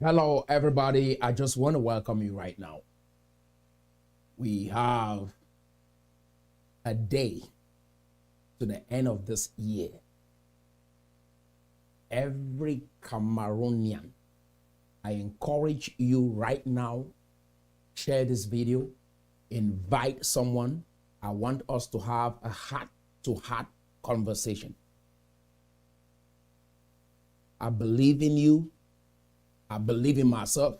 Hello, everybody. I just want to welcome you right now. We have a day to the end of this year. Every Cameroonian, I encourage you right now, share this video, invite someone. I want us to have a heart-to-heart conversation. I believe in you. I believe in myself.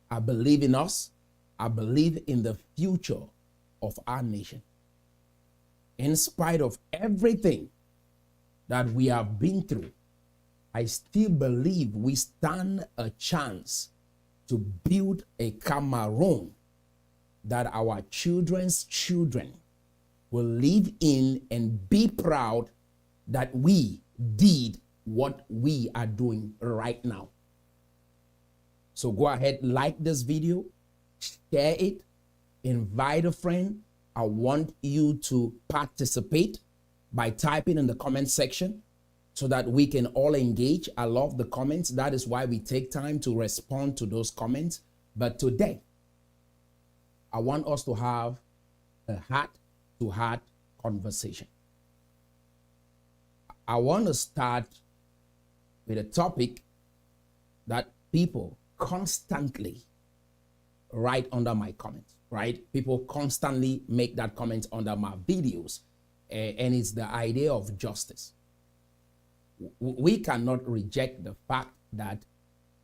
I believe in us. I believe in the future of our nation. In spite of everything that we have been through, I still believe we stand a chance to build a Cameroon that our children's children will live in and be proud that we did what we are doing right now. So go ahead, like this video, share it, invite a friend. I want you to participate by typing in the comment section so that we can all engage. I love the comments. That is why we take time to respond to those comments. But today, I want us to have a heart-to-heart conversation. I want to start with a topic that people constantly write under my comments, right? People constantly make that comment under my videos, and it's the idea of justice. We cannot reject the fact that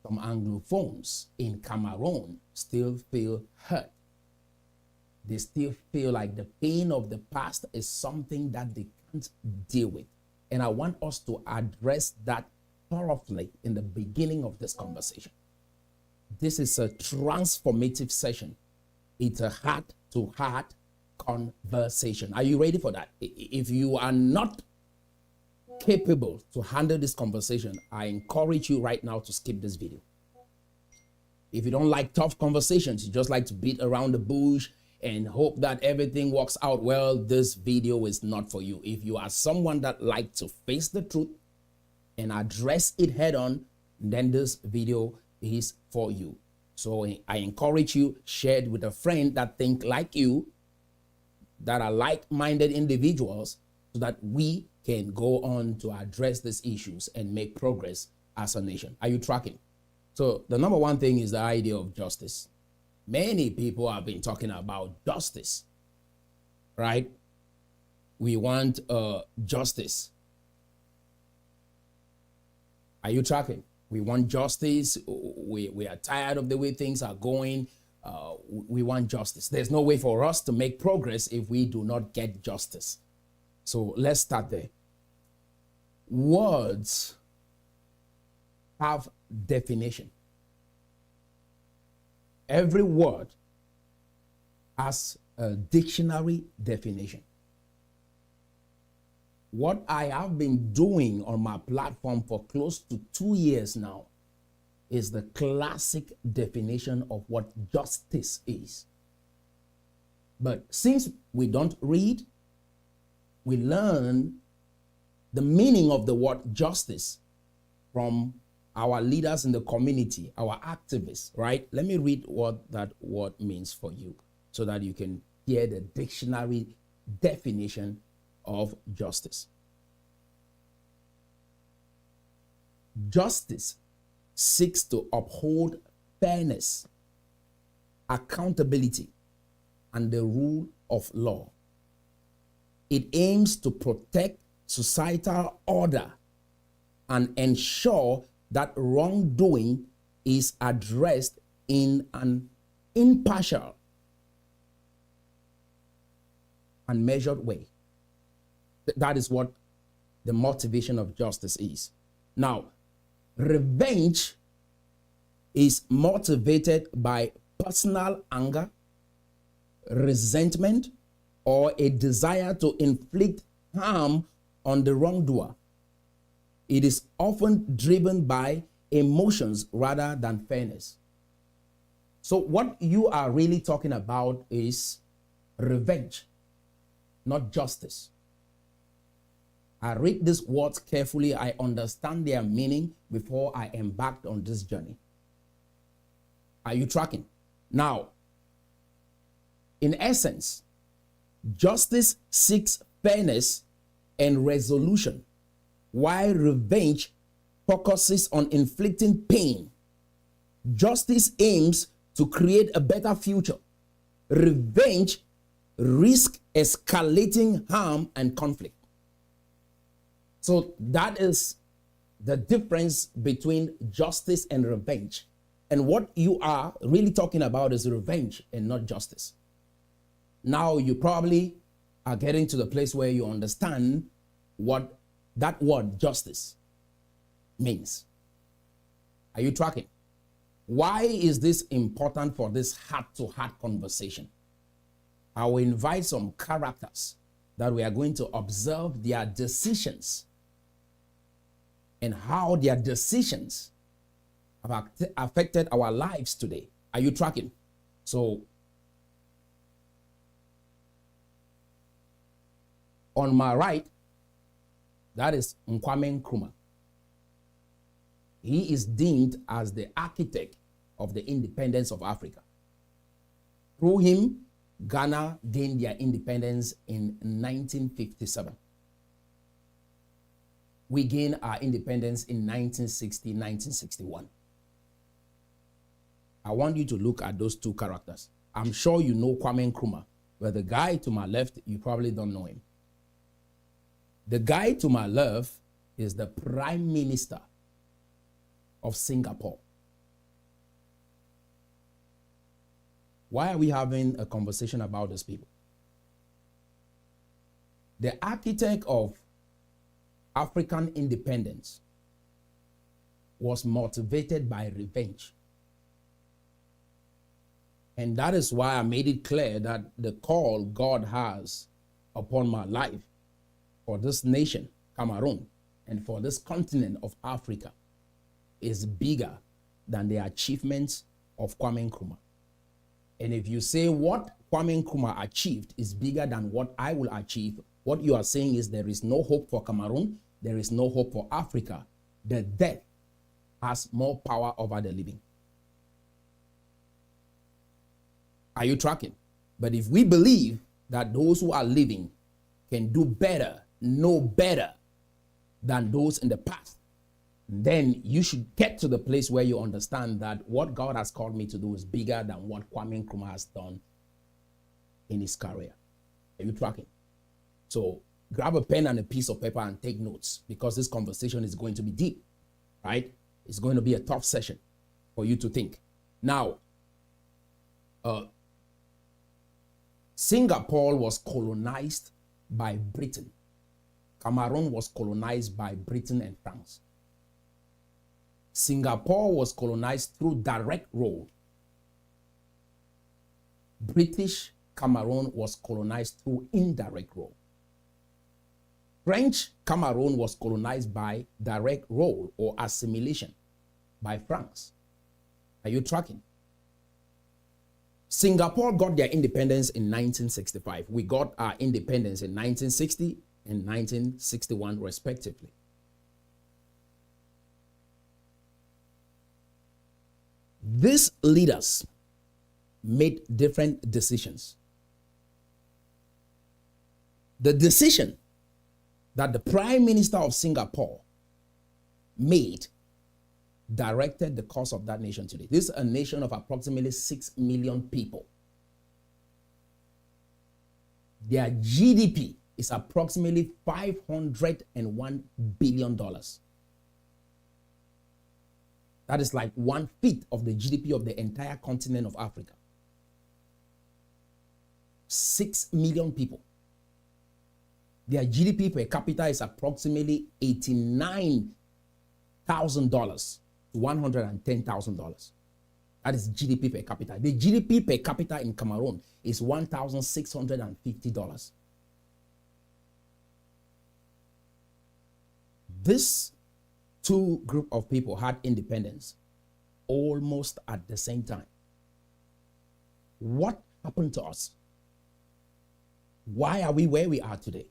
some Anglophones in Cameroon still feel hurt. They still feel like the pain of the past is something that they can't deal with. And I want us to address that thoroughly in the beginning of this conversation. This is a transformative session. It's a heart-to-heart conversation. Are you ready for that? If you are not capable to handle this conversation, I encourage you right now to skip this video. If you don't like tough conversations, you just like to beat around the bush and hope that everything works out well, this video is not for you. If you are someone that likes to face the truth and address it head on, then this video is for you. So I encourage you, share it with a friend that think like you, that are like-minded individuals, so that we can go on to address these issues and make progress as a nation. Are you tracking? So the number one thing is the idea of justice. Many people have been talking about justice, right? We want justice. Are you tracking? We want justice. We are tired of the way things are going. We want justice. There's no way for us to make progress if we do not get justice. So let's start there. Words have definition. Every word has a dictionary definition. What I have been doing on my platform for close to 2 years now is the classic definition of what justice is. But since we don't read, we learn the meaning of the word justice from our leaders in the community, our activists, right? Let me read what that word means for you so that you can hear the dictionary definition of justice. Justice seeks to uphold fairness, accountability, and the rule of law. It aims to protect societal order and ensure that wrongdoing is addressed in an impartial and measured way. That is what the motivation of justice is. Now, revenge is motivated by personal anger, resentment, or a desire to inflict harm on the wrongdoer. It is often driven by emotions rather than fairness. So what you are really talking about is revenge, not justice. I read these words carefully. I understand their meaning before I embarked on this journey. Are you tracking? Now, in essence, justice seeks fairness and resolution, while revenge focuses on inflicting pain. Justice aims to create a better future. Revenge risks escalating harm and conflict. So that is the difference between justice and revenge. And what you are really talking about is revenge and not justice. Now you probably are getting to the place where you understand what that word justice means. Are you tracking? Why is this important for this heart-to-heart conversation? I will invite some characters that we are going to observe their decisions and how their decisions have affected our lives today. Are you tracking? So, on my right, that is Kwame Nkrumah. He is deemed as the architect of the independence of Africa. Through him, Ghana gained their independence in 1957. We gained our independence in 1960, 1961. I want you to look at those two characters. I'm sure you know Kwame Nkrumah, but the guy to my left, you probably don't know him. The guy to my left is the Prime Minister of Singapore. Why are we having a conversation about these people? The architect of African independence was motivated by revenge. And that is why I made it clear that the call God has upon my life for this nation, Cameroon, and for this continent of Africa is bigger than the achievements of Kwame Nkrumah. And if you say what Kwame Nkrumah achieved is bigger than what I will achieve, what you are saying is there is no hope for Cameroon, there is no hope for Africa. The dead has more power over the living. Are you tracking? But if we believe that those who are living can do better, know better than those in the past, then you should get to the place where you understand that what God has called me to do is bigger than what Kwame Nkrumah has done in his career. Are you tracking? So grab a pen and a piece of paper and take notes, because this conversation is going to be deep, right? It's going to be a tough session for you to think. Now, Singapore was colonized by Britain. Cameroon was colonized by Britain and France. Singapore was colonized through direct road. British Cameroon was colonized through indirect road. French Cameroon was colonized by direct road or assimilation by France. Are you tracking? Singapore got their independence in 1965. We got our independence in 1960 and 1961 respectively. These leaders made different decisions. The decision that the Prime Minister of Singapore made directed the course of that nation today. This is a nation of approximately 6 million people. Their GDP is approximately $501 billion. That is like 1/5 of the GDP of the entire continent of Africa. 6 million people. Their GDP per capita is approximately $89,000 to $110,000. That is GDP per capita. The GDP per capita in Cameroon is $1,650. This two group of people had independence almost at the same time. What happened to us? Why are we where we are today?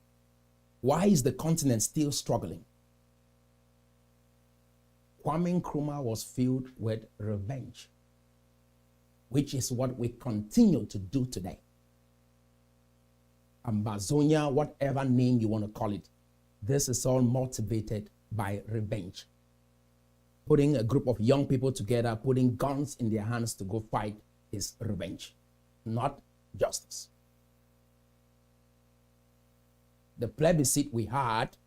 Why is the continent still struggling? Kwame Nkrumah was filled with revenge. which is what we continue to do today. Ambazonia, whatever name you want to call it, this is all motivated by revenge. Putting a group of young people together, putting guns in their hands to go fight is revenge, not justice. The plebiscite we had,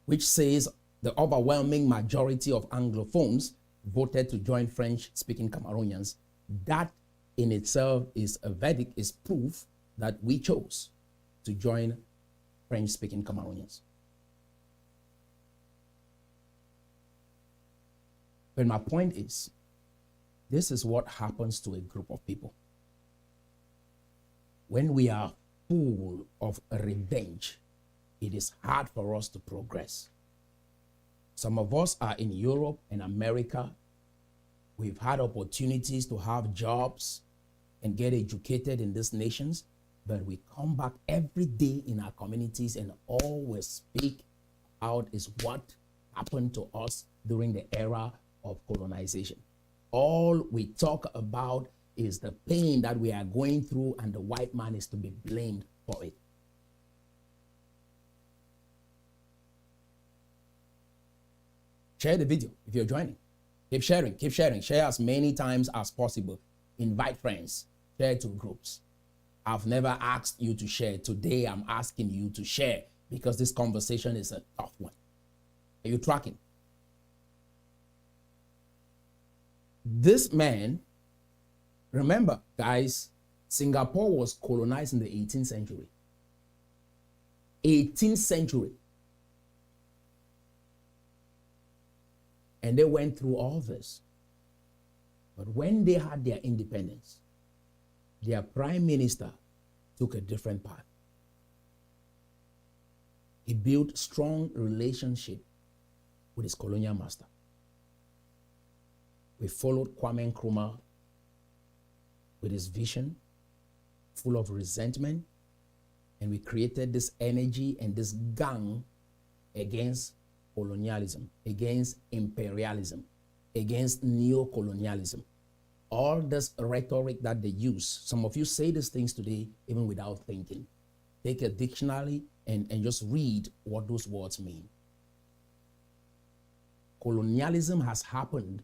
which says the overwhelming majority of Anglophones voted to join French-speaking Cameroonians, that in itself is a verdict, is proof that we chose to join French-speaking Cameroonians. But my point is, this is what happens to a group of people. When we are full of revenge, it is hard for us to progress. Some of us are in Europe and America. We've had opportunities to have jobs and get educated in these nations, but we come back every day in our communities and all we speak out is what happened to us during the era of colonization. All we talk about is the pain that we are going through, and the white man is to be blamed for it. Share the video if you're joining. Keep sharing. Share as many times as possible. Invite friends. Share to groups. I've never asked you to share. Today I'm asking you to share because this conversation is a tough one. Are you tracking? This man, remember, guys, Singapore was colonized in the 18th century. 18th century. And they went through all this. But when they had their independence, their prime minister took a different path. He built strong relationship with his colonial master. We followed Kwame Nkrumah with his vision, full of resentment, and we created this energy and this gang against colonialism, against imperialism, against neo-colonialism. All this rhetoric that they use, some of you say these things today even without thinking. Take a dictionary and just read what those words mean. Colonialism has happened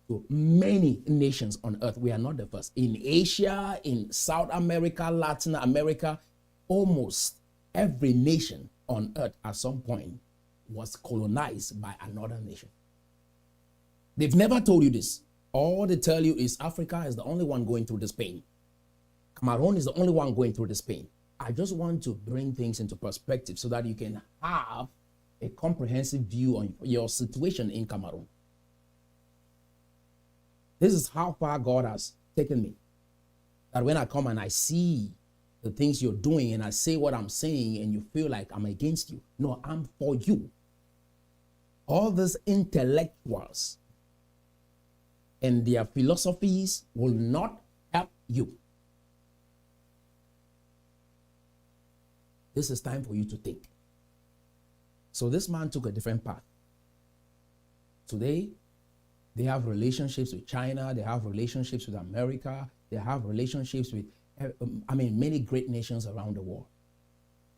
to many nations on earth. We are not the first. In Asia, in South America, Latin America, almost every nation on earth at some point was colonized by another nation. They've never told you this. All they tell you is Africa is the only one going through this pain. Cameroon is the only one going through this pain. I just want to bring things into perspective so that you can have a comprehensive view on your situation in Cameroon. This is how far God has taken me. That when I come and I see the things you're doing and I say what I'm saying and you feel like I'm against you. No, I'm for you. All these intellectuals and their philosophies will not help you. This is time for you to think. So this man took a different path. Today, they have relationships with China, they have relationships with America, they have relationships with, many great nations around the world.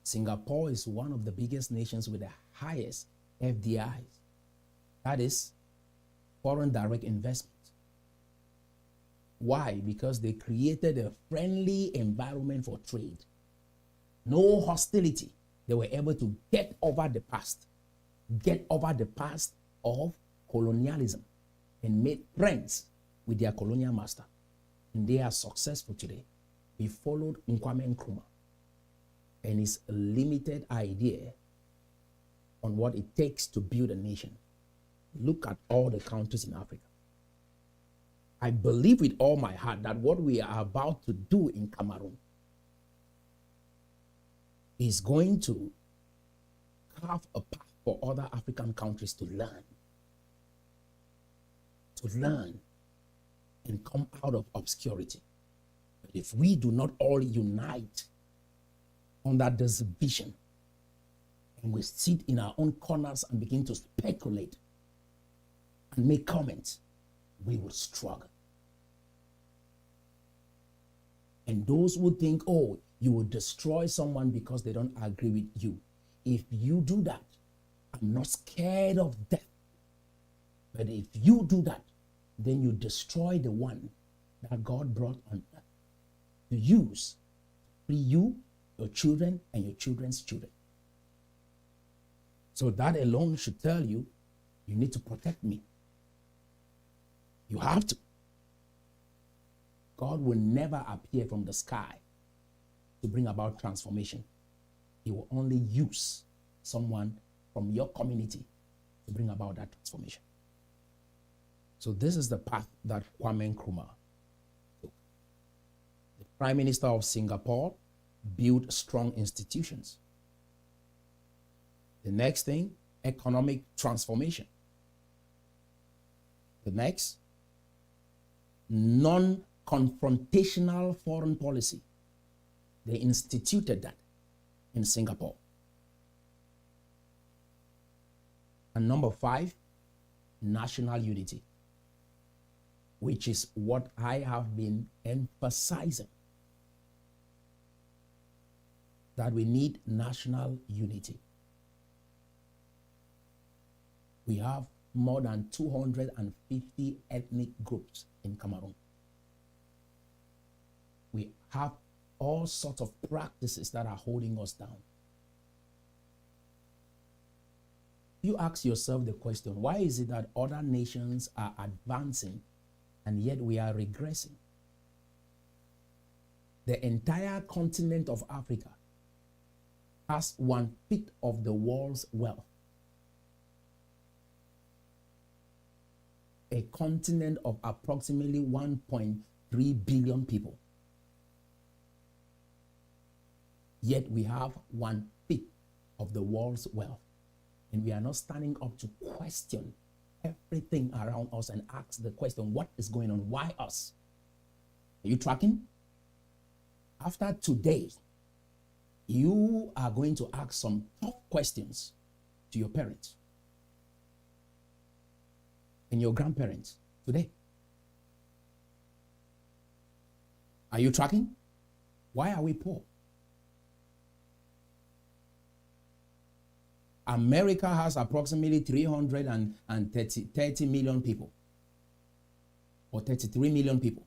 Singapore is one of the biggest nations with the highest FDIs. That is foreign direct investment. Why? Because they created a friendly environment for trade. No hostility. They were able to get over the past of colonialism and made friends with their colonial master. And they are successful today. We followed Kwame Nkrumah and his limited idea on what it takes to build a nation. Look at all the countries in Africa. I believe with all my heart that what we are about to do in Cameroon is going to carve a path for other African countries to learn and come out of obscurity. But if we do not all unite under this vision and we sit in our own corners and begin to speculate and make comments, we will struggle. And those who think, oh, you will destroy someone because they don't agree with you. If you do that, I'm not scared of death. But if you do that, then you destroy the one that God brought on earth to use to free you, your children, and your children's children. So that alone should tell you, you need to protect me. You have to. God will never appear from the sky to bring about transformation. He will only use someone from your community to bring about that transformation. So this is the path that Kwame Nkrumah took. The Prime Minister of Singapore built strong institutions. The next thing, economic transformation. The next, non-confrontational foreign policy. They instituted that in Singapore. And number 5, national unity, which is what I have been emphasizing, that we need national unity. We have more than 250 ethnic groups in Cameroon. We have all sorts of practices that are holding us down. You ask yourself the question, why is it that other nations are advancing and yet we are regressing? The entire continent of Africa has 1/5 of the world's wealth. A continent of approximately 1.3 billion people. Yet we have 1/5 of the world's wealth. And we are not standing up to question everything around us and ask the question, what is going on? Why us? Are you tracking? After today, you are going to ask some tough questions to your parents and your grandparents today. Are you tracking? Why are we poor? America has approximately 330 million people, or 33 million people.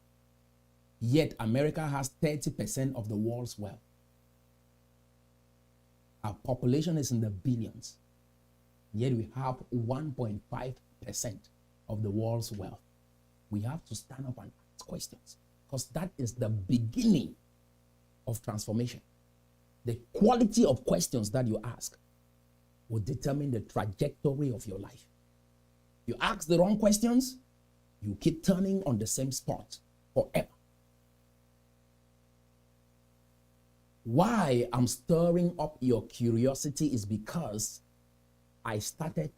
Yet America has 30% of the world's wealth. Our population is in the billions. Yet we have 1.5% of the world's wealth. We have to stand up and ask questions, because that is the beginning of transformation. The quality of questions that you ask will determine the trajectory of your life. You ask the wrong questions, you keep turning on the same spot forever. Why I'm stirring up your curiosity is because I started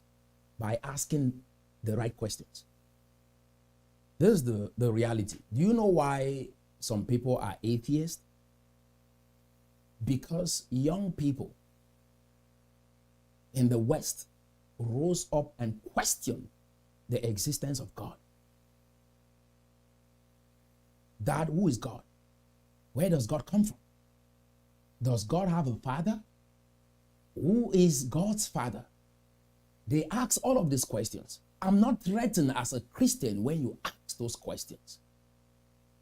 by asking the right questions. This is the reality. Do you know why some people are atheists? Because young people in the West rose up and questioned the existence of God. Dad, who is God? Where does God come from? Does God have a father? Who is God's father? They ask all of these questions. I'm not threatened as a Christian when you ask those questions.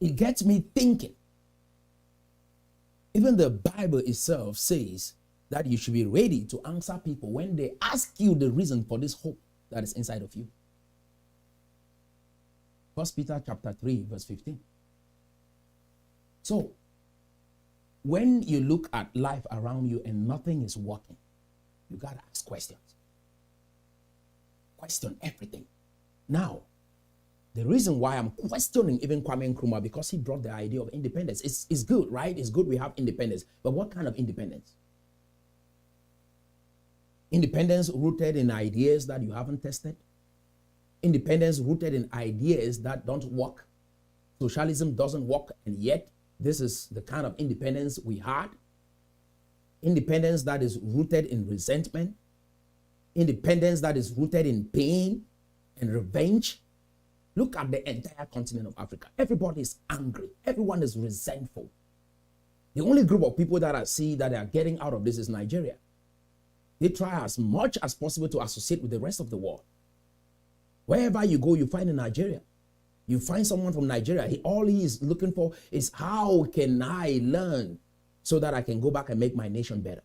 It gets me thinking. Even the Bible itself says that you should be ready to answer people when they ask you the reason for this hope that is inside of you. 1 Peter chapter 3, verse 15. So, when you look at life around you and nothing is working, you got to ask questions. Question everything. Now, the reason why I'm questioning even Kwame Nkrumah, because he brought the idea of independence. It's good, right? It's good we have independence. But what kind of independence? Independence rooted in ideas that you haven't tested. Independence rooted in ideas that don't work. Socialism doesn't work, and yet this is the kind of independence we had. Independence that is rooted in resentment. Independence that is rooted in pain and revenge. Look at the entire continent of Africa. Everybody is angry. Everyone is resentful. The only group of people that I see that are getting out of this is Nigeria. They try as much as possible to associate with the rest of the world. Wherever you go, you find in Nigeria. You find someone from Nigeria. All he is looking for is how can I learn so that I can go back and make my nation better.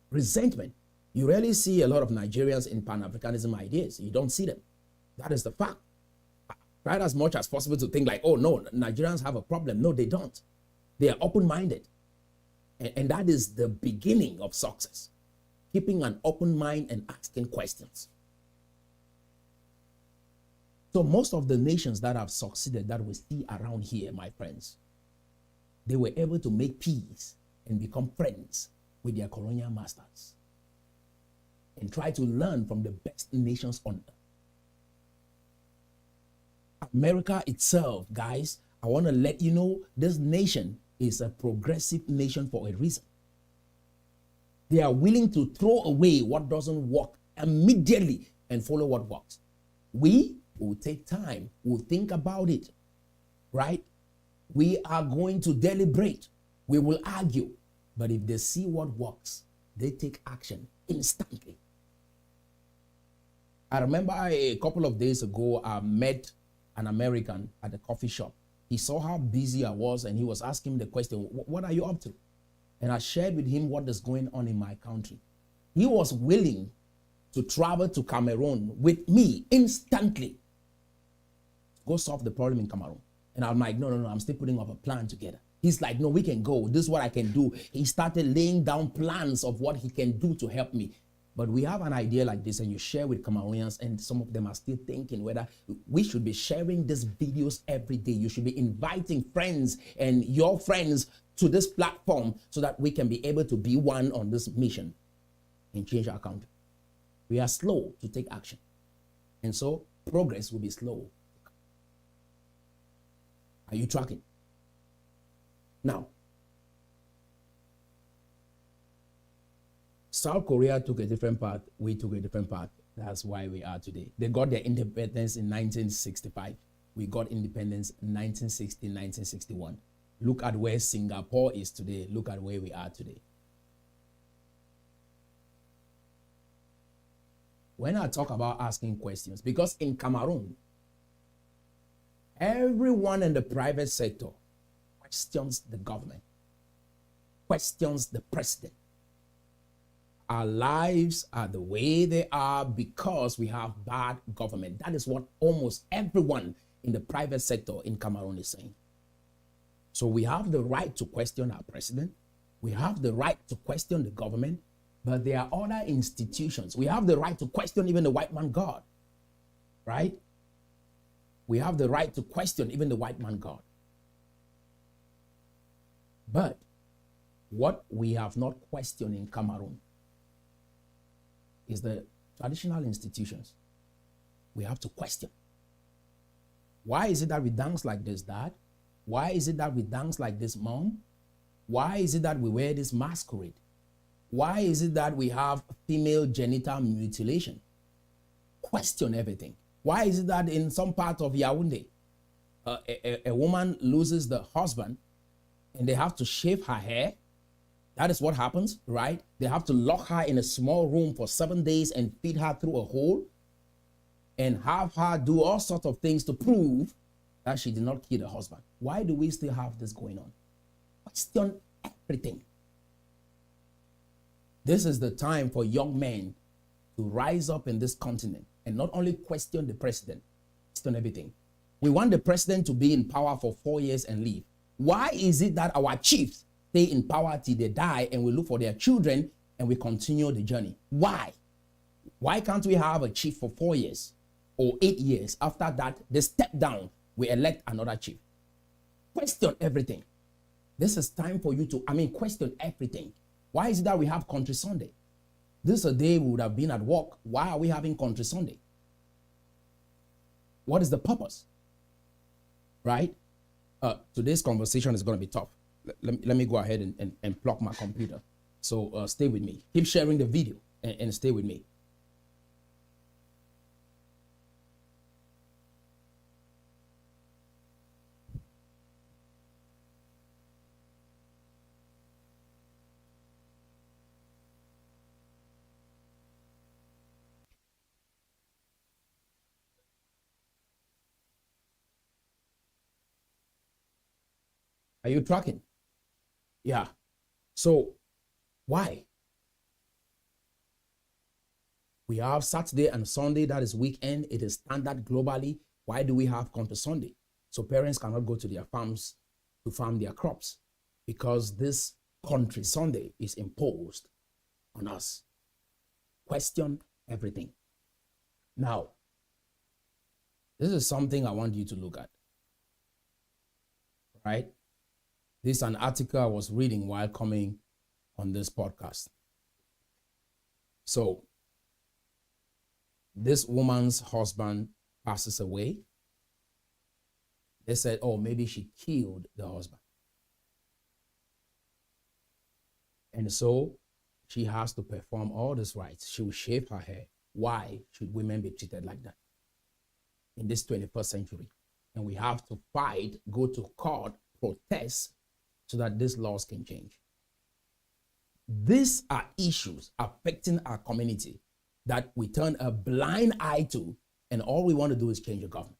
Resentment. You rarely see a lot of Nigerians in Pan-Africanism ideas. You don't see them. That is the fact. Try as much as possible to think like, oh no, Nigerians have a problem. No, they don't. They are open-minded. And that is the beginning of success. Keeping an open mind and asking questions. So most of the nations that have succeeded that we see around here, my friends, they were able to make peace and become friends with their colonial masters and try to learn from the best nations on earth. America itself, guys, I want to let you know this nation is a progressive nation for a reason. They are willing to throw away what doesn't work immediately and follow what works. We will take time. We'll think about it, right? We are going to deliberate. We will argue. But if they see what works, they take action instantly. I remember a couple of days ago, I met an American at a coffee shop. He saw how busy I was and he was asking me the question, what are you up to? And I shared with him what is going on in my country. He was willing to travel to Cameroon with me instantly. Go solve the problem in Cameroon. And I'm like, no, I'm still putting up a plan together. He's like, no, we can go. This is what I can do. He started laying down plans of what he can do to help me. But we have an idea like this and you share with Cameroonians and some of them are still thinking whether we should be sharing these videos every day. You should be inviting friends and your friends to this platform so that we can be able to be one on this mission and change our country. We are slow to take action. And so progress will be slow. Are you tracking? Now, South Korea took a different path. We took a different path. That's why we are today. They got their independence in 1965. We got independence in 1960, 1961. Look at where Singapore is today. Look at where we are today. When I talk about asking questions, because in Cameroon, everyone in the private sector questions the government, questions the president. Our lives are the way they are because we have bad government. That is what almost everyone in the private sector in Cameroon is saying. So we have the right to question our president. We have the right to question the government. But there are other institutions. We have the right to question even the white man God. Right? We have the right to question even the white man God. But what we have not questioned in Cameroon is the traditional institutions. We have to question. Why is it that we dance like this, Dad? Why is it that we dance like this, Mom? Why is it that we wear this masquerade? Why is it that we have female genital mutilation? Question everything. Why is it that in some part of Yaoundé, a woman loses the husband and they have to shave her hair? That is what happens, right? They have to lock her in a small room for 7 days and feed her through a hole and have her do all sorts of things to prove that she did not kill the husband. Why do we still have this going on? Question everything. This is the time for young men to rise up in this continent and not only question the president, question everything. We want the president to be in power for 4 years and leave. Why is it that our chiefs stay in power till they die and we look for their children and we continue the journey? Why? Why can't we have a chief for 4 years or 8 years? After that, they step down, we elect another chief. Question everything. This is time for you to, question everything. Why is it that we have Country Sunday? This is a day we would have been at work. Why are we having Country Sunday? What is the purpose? Right? Today's conversation is going to be tough. Let me go ahead and plug my computer. So stay with me. Keep sharing the video and stay with me. Are you tracking? Yeah. So why? We have Saturday and Sunday, that is weekend. It is standard globally. Why do we have come to Sunday? So parents cannot go to their farms to farm their crops because this country Sunday is imposed on us. Question everything. Now, this is something I want you to look at. Right? This is an article I was reading while coming on this podcast. So, this woman's husband passes away. They said, oh, maybe she killed the husband. And so she has to perform all these rites. She will shave her hair. Why should women be treated like that in this 21st century? And we have to fight, go to court, protest, so that these laws can change. These are issues affecting our community that we turn a blind eye to, and all we want to do is change the government.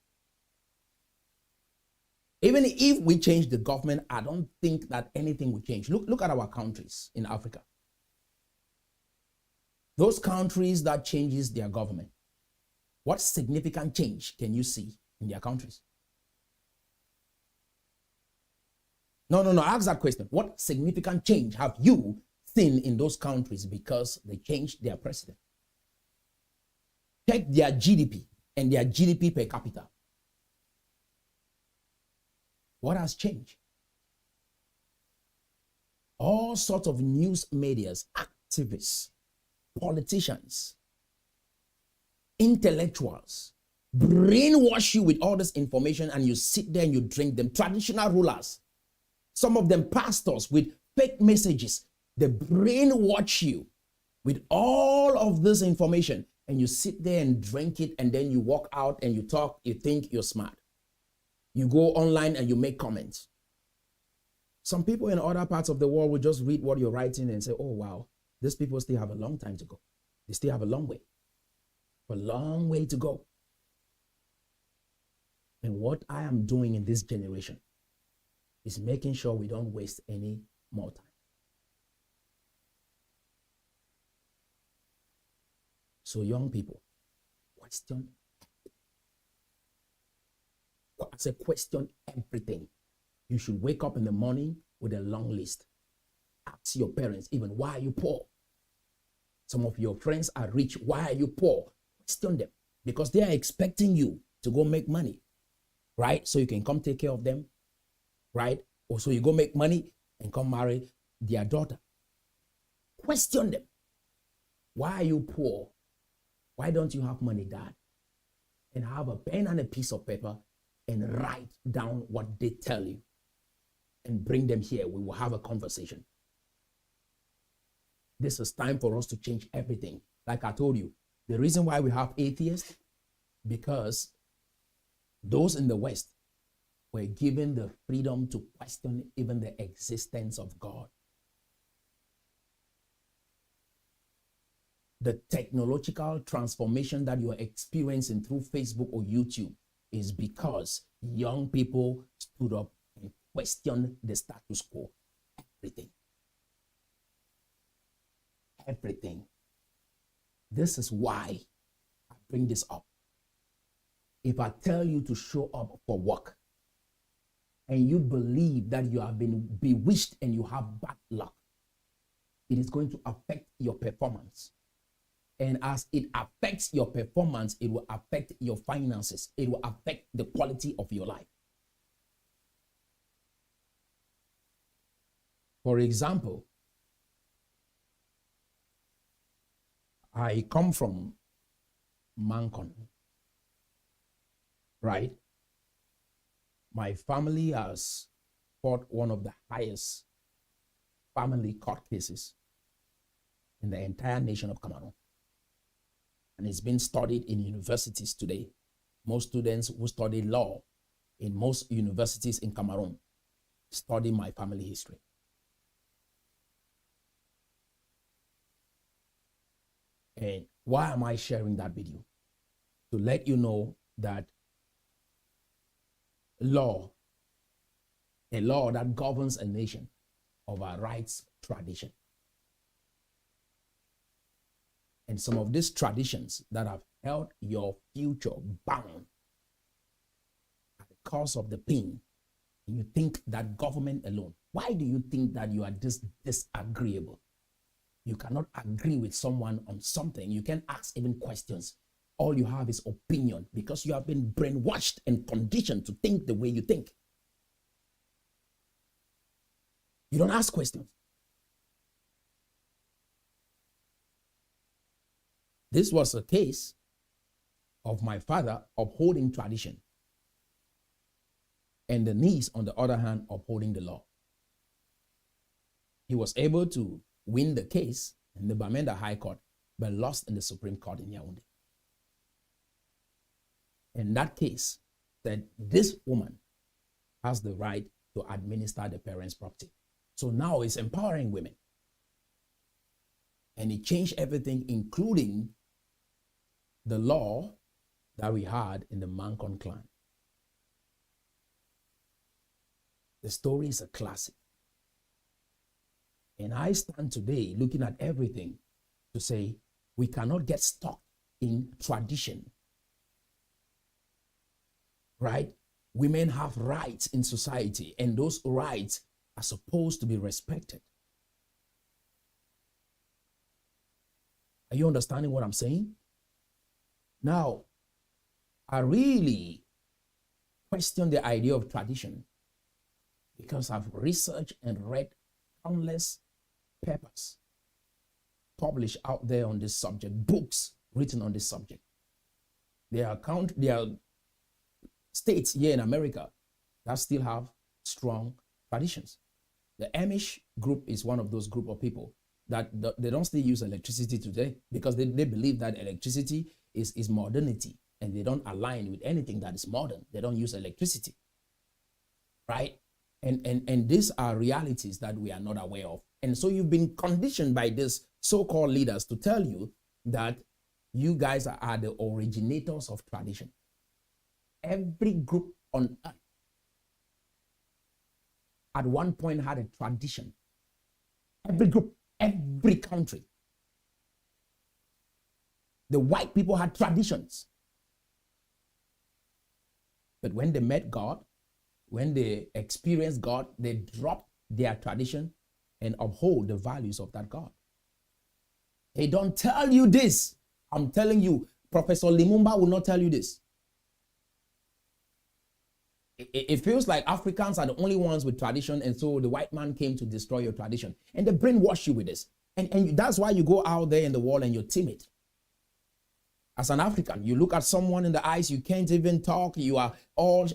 Even if we change the government, I don't think that anything will change. Look at our countries in Africa. Those countries that changes their government, what significant change can you see in their countries? No, ask that question. What significant change have you seen in those countries because they changed their president? Check their GDP and their GDP per capita. What has changed? All sorts of news medias, activists, politicians, intellectuals brainwash you with all this information, and you sit there and you drink them. Traditional rulers, some of them pastors with fake messages, they brainwash you with all of this information, and you sit there and drink it, and then you walk out and you talk, you think you're smart. You go online and you make comments. Some people in other parts of the world will just read what you're writing and say, oh, wow, these people still have a long time to go. They still have a long way to go. And what I am doing in this generation is making sure we don't waste any more time. So young people, question everything. You should wake up in the morning with a long list. Ask your parents, even, why are you poor? Some of your friends are rich. Why are you poor? Question them, because they are expecting you to go make money, right? So you can come take care of them, right? Or so you go make money and come marry their daughter. Question them. Why are you poor? Why don't you have money, Dad? And have a pen and a piece of paper and write down what they tell you and bring them here. We will have a conversation. This is time for us to change everything. Like I told you, the reason why we have atheists, because those in the West were given the freedom to question even the existence of God. The technological transformation that you are experiencing through Facebook or YouTube is because young people stood up and questioned the status quo. Everything. This is why I bring this up. If I tell you to show up for work and you believe that you have been bewitched and you have bad luck, it is going to affect your performance. And as it affects your performance, it will affect your finances. It will affect the quality of your life. For example, I come from Mancon, right? My family has fought one of the highest family court cases in the entire nation of Cameroon. And it's been studied in universities today. Most students who study law in most universities in Cameroon study my family history. And why am I sharing that with you? To let you know that law a law that governs a nation overrides tradition. And some of these traditions that have held your future bound at the cost of the pain, and you think that government alone. Why do you think that you are disagreeable? You cannot agree with someone on something. You can't ask even questions. All you have is opinion because you have been brainwashed and conditioned to think the way you think. You don't ask questions. This was a case of my father upholding tradition and the niece, on the other hand, upholding the law. He was able to win the case in the Bamenda High Court, but lost in the Supreme Court in Yaoundé. In that case, said this woman has the right to administer the parents' property. So now it's empowering women. And it changed everything, including the law that we had in the Mancon clan. The story is a classic. And I stand today looking at everything to say we cannot get stuck in tradition. Right? Women have rights in society, and those rights are supposed to be respected. Are you understanding what I'm saying? Now, I really question the idea of tradition because I've researched and read countless papers published out there on this subject, books written on this subject. There are states here in America that still have strong traditions. The Amish group is one of those group of people that they don't still use electricity today because they believe that electricity is modernity and they don't align with anything that is modern. They don't use electricity, right? And these are realities that we are not aware of. And so you've been conditioned by these so-called leaders to tell you that you guys are the originators of tradition. Every group on earth at one point had a tradition. Every group, every country. The white people had traditions. But when they met God, when they experienced God, they dropped their tradition and uphold the values of that God. They don't tell you this. I'm telling you, Professor Lumumba will not tell you this. It feels like Africans are the only ones with tradition, and so the white man came to destroy your tradition. And they brainwash you with this. And that's why you go out there in the world and you're timid. As an African, you look at someone in the eyes, you can't even talk, you are all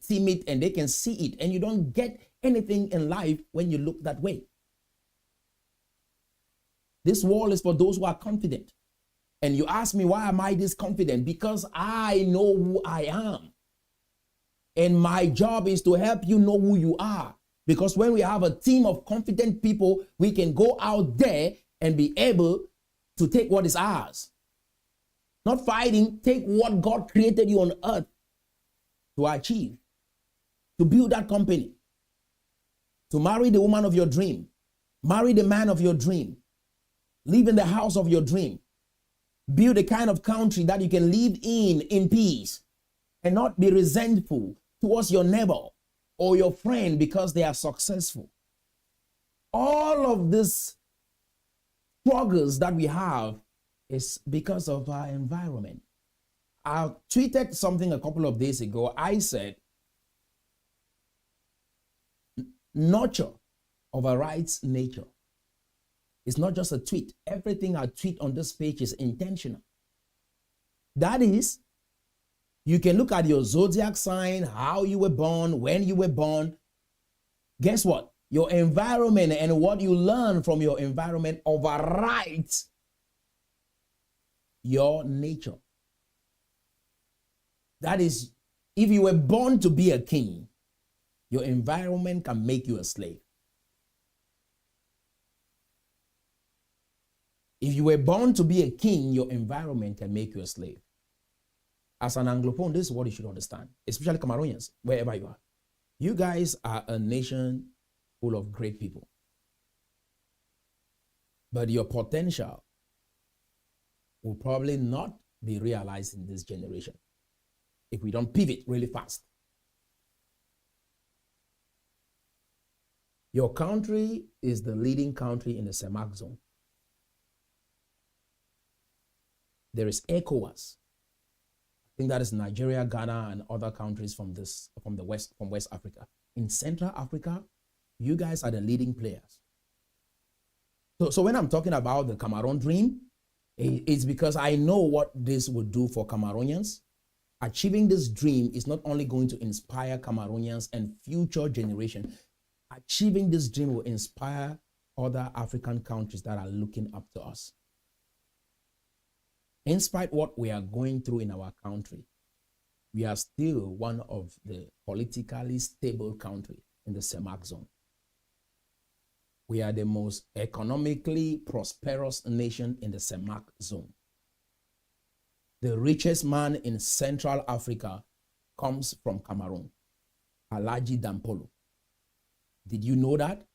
timid, and they can see it, and you don't get anything in life when you look that way. This world is for those who are confident. And you ask me, why am I this confident? Because I know who I am. And my job is to help you know who you are. Because when we have a team of confident people, we can go out there and be able to take what is ours. Not fighting, take what God created you on earth to achieve, to build that company, to marry the woman of your dream, marry the man of your dream, live in the house of your dream, build a kind of country that you can live in peace and not be resentful towards your neighbor or your friend because they are successful. All of these struggles that we have is because of our environment. I tweeted something a couple of days ago. I said, nurture overrides nature. It's not just a tweet. Everything I tweet on this page is intentional. That is, you can look at your zodiac sign, how you were born, when you were born. Guess what? Your environment and what you learn from your environment overrides your nature. That is, if you were born to be a king, your environment can make you a slave. If you were born to be a king, your environment can make you a slave. As an Anglophone, this is what you should understand, especially Cameroonians, wherever you are. You guys are a nation full of great people, but your potential will probably not be realized in this generation if we don't pivot really fast. Your country is the leading country in the CEMAC zone. There is ECOWAS. I think that is Nigeria, Ghana, and other countries from West Africa. In Central Africa, you guys are the leading players. So when I'm talking about the Cameroon dream, it's because I know what this would do for Cameroonians. Achieving this dream is not only going to inspire Cameroonians and future generations. Achieving this dream will inspire other African countries that are looking up to us. In spite of what we are going through in our country, we are still one of the politically stable countries in the CEMAC zone. We are the most economically prosperous nation in the CEMAC zone. The richest man in Central Africa comes from Cameroon, Alhaji Dampolo. Did you know that?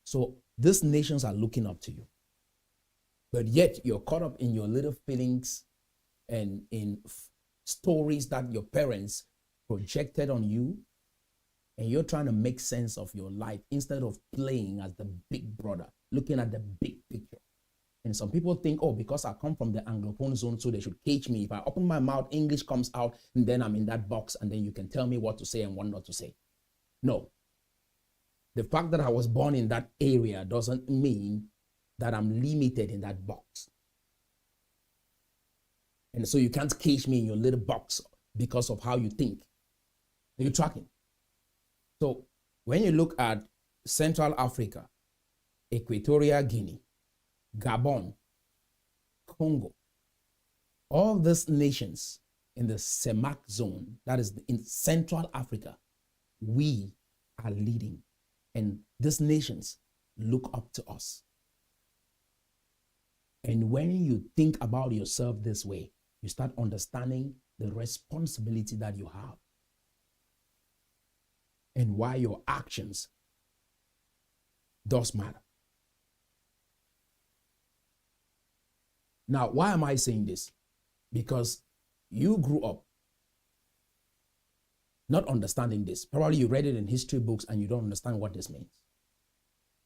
So these nations are looking up to you. But yet you're caught up in your little feelings and in stories that your parents projected on you, and you're trying to make sense of your life instead of playing as the big brother, looking at the big picture. And some people think, oh, because I come from the Anglophone zone, so they should cage me. If I open my mouth, English comes out, and then I'm in that box, and then you can tell me what to say and what not to say. No. The fact that I was born in that area doesn't mean that I'm limited in that box. And so you can't cage me in your little box because of how you think. Are you tracking? So when you look at Central Africa, Equatorial Guinea, Gabon, Congo, all these nations in the CEMAC zone, that is in Central Africa, we are leading. And these nations look up to us. And when you think about yourself this way, you start understanding the responsibility that you have and why your actions does matter. Now, why am I saying this? Because you grew up not understanding this. Probably you read it in history books and you don't understand what this means.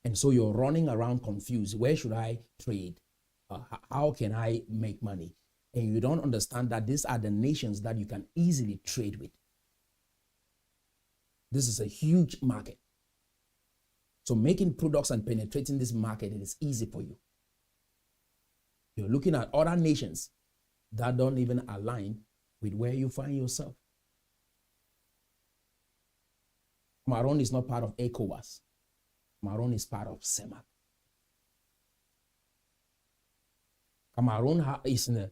And so you're running around confused. Where should I trade? How can I make money? And you don't understand that these are the nations that you can easily trade with. This is a huge market. So making products and penetrating this market, it is easy for you. You're looking at other nations that don't even align with where you find yourself. Cameroon is not part of ECOWAS. Cameroon is part of CEMAC. Cameroon is in a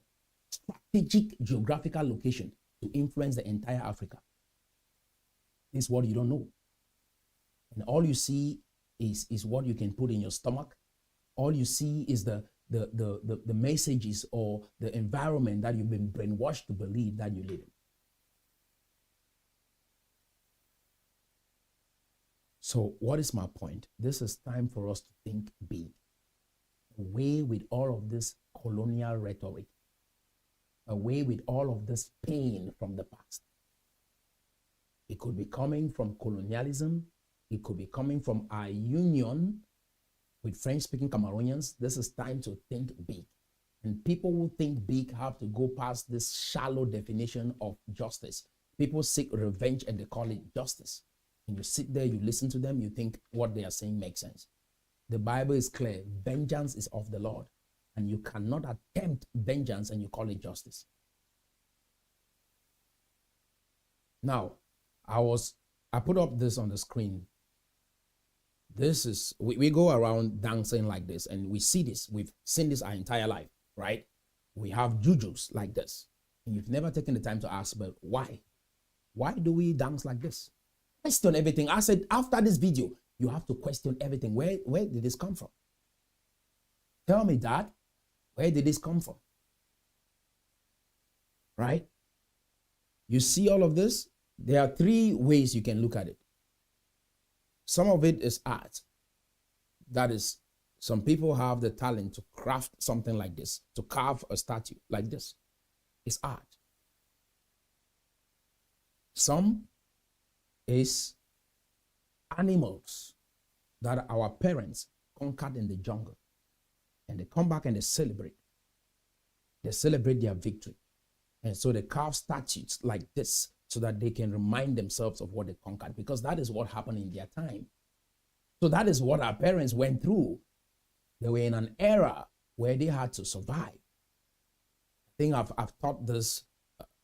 strategic geographical location to influence the entire Africa. This is what you don't know. And all you see is what you can put in your stomach. All you see is the messages or the environment that you've been brainwashed to believe that you live in. So what is my point? This is time for us to think big. Away with all of this colonial rhetoric. Away with all of this pain from the past. It could be coming from colonialism. It could be coming from our union with French-speaking Cameroonians. This is time to think big. And people who think big have to go past this shallow definition of justice. People seek revenge and they call it justice. And you sit there, you listen to them, you think what they are saying makes sense. The Bible is clear. Vengeance is of the Lord. And you cannot attempt vengeance and you call it justice. Now, I put up this on the screen. This is, we go around dancing like this and we see this. We've seen this our entire life, right? We have jujus like this. And you've never taken the time to ask, but why? Why do we dance like this? Question everything. I said, after this video, you have to question everything. Where did this come from? Tell me, Dad, where did this come from? Right? You see all of this? There are three ways you can look at it. Some of it is art. That is, some people have the talent to craft something like this, to carve a statue like this. It's art. Some is animals that our parents conquered in the jungle. And they come back and they celebrate. They celebrate their victory. And so they carve statues like this so that they can remind themselves of what they conquered, because that is what happened in their time. So that is what our parents went through. They were in an era where they had to survive. I think I've taught this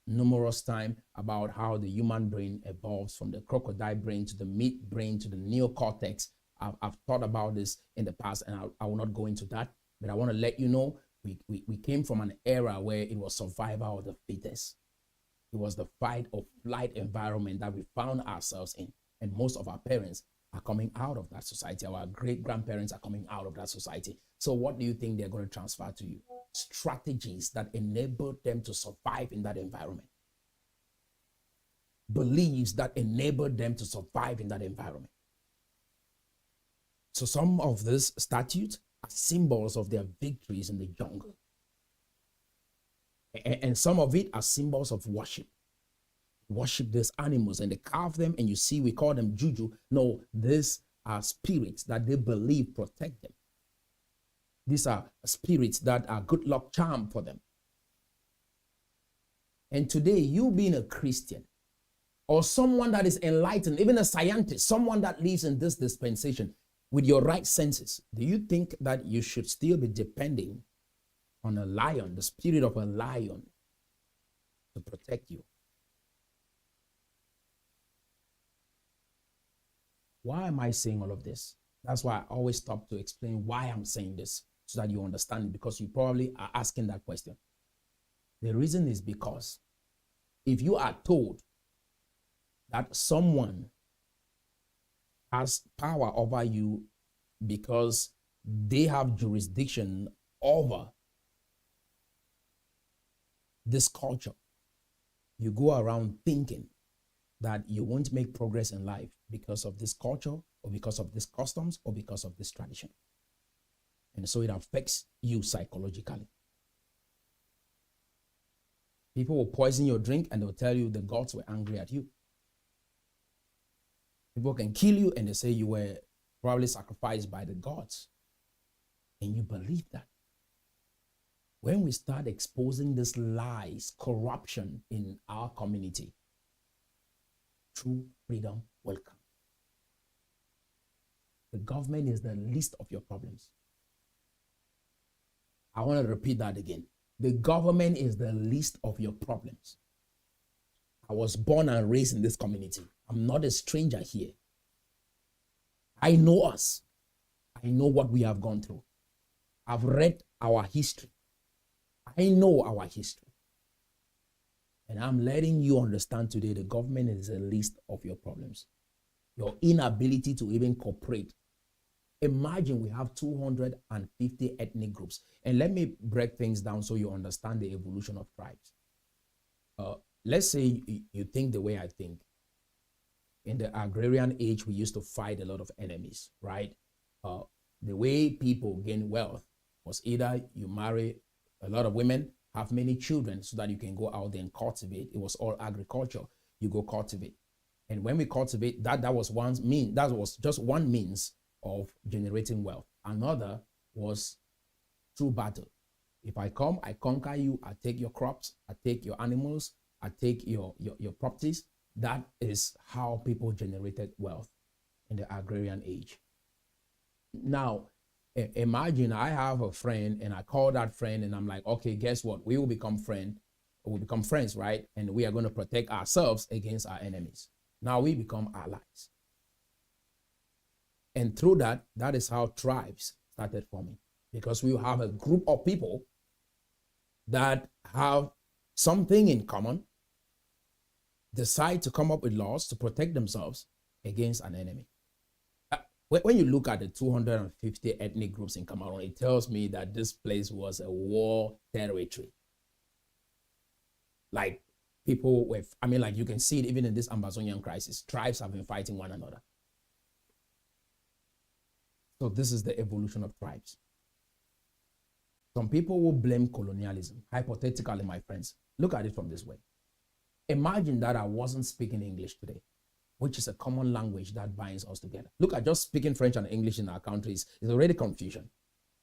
numerous times about how the human brain evolves from the crocodile brain to the meat brain to the neocortex. I've thought about this in the past, and I will not go into that, but I want to let you know we came from an era where it was survival of the fittest. It was the fight or flight environment that we found ourselves in, and most of our parents are coming out of that society. Our great-grandparents are coming out of that society. So what do you think they're going to transfer to you? Strategies that enabled them to survive in that environment. Beliefs that enabled them to survive in that environment. So some of these statues are symbols of their victories in the jungle. And some of it are symbols of worship. Worship these animals, and they carve them, and you see, we call them juju. No, these are spirits that they believe protect them. These are spirits that are good luck charm for them. And today, you being a Christian or someone that is enlightened, even a scientist, someone that lives in this dispensation with your right senses, do you think that you should still be depending on a lion, the spirit of a lion, to protect you? Why am I saying all of this? That's why I always stop to explain why I'm saying this, so that you understand it, because you probably are asking that question. The reason is because if you are told that someone has power over you because they have jurisdiction over this culture, you go around thinking that you won't make progress in life because of this culture, or because of these customs, or because of this tradition. And so it affects you psychologically. People will poison your drink and they'll tell you the gods were angry at you. People can kill you and they say you were probably sacrificed by the gods. And you believe that. When we start exposing these lies, corruption in our community, true freedom will come. The government is the least of your problems. I want to repeat that again. The government is the least of your problems. I was born and raised in this community. I'm not a stranger here. I know us. I know what we have gone through. I've read our history. I know our history. And I'm letting you understand today the government is the least of your problems. Your inability to even cooperate. Imagine we have 250 ethnic groups. And let me break things down so you understand the evolution of tribes. Let's say you think the way I think. In the agrarian age, we used to fight a lot of enemies, right? The way people gain wealth was either you marry a lot of women, have many children so that you can go out there and cultivate. It was all agriculture. You go cultivate. And when we cultivate, that was just one means of generating wealth. Another was through battle. If I come, I conquer you, I take your crops, I take your animals, I take your properties. That is how people generated wealth in the agrarian age. Now, imagine I have a friend and I call that friend and I'm like, okay, guess what? We will become friends, right? And we are going to protect ourselves against our enemies. Now we become allies. And through that, that is how tribes started forming. Because we have a group of people that have something in common, decide to come up with laws to protect themselves against an enemy. When you look at the 250 ethnic groups in Cameroon, it tells me that this place was a war territory. Like people with, I mean, like you can see it even in this Amazonian crisis, tribes have been fighting one another. So this is the evolution of tribes. Some people will blame colonialism. Hypothetically, my friends, look at it from this way. Imagine that I wasn't speaking English today, which is a common language that binds us together. Look at just speaking French and English in our countries is already confusion,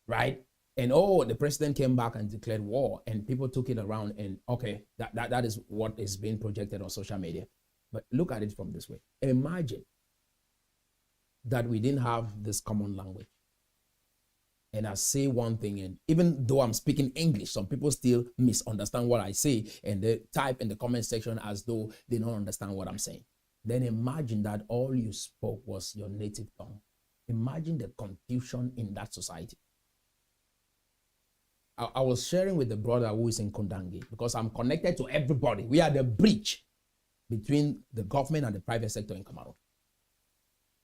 right? And oh, the president came back and declared war, and people took it around, and okay, that is what is being projected on social media. But look at it from this way. Imagine that we didn't have this common language. And I say one thing, and even though I'm speaking English, some people still misunderstand what I say, and they type in the comment section as though they don't understand what I'm saying. Then imagine that all you spoke was your native tongue. Imagine the confusion in that society. I was sharing with the brother who is in Kondangi, because I'm connected to everybody. We are the bridge between the government and the private sector in Cameroon.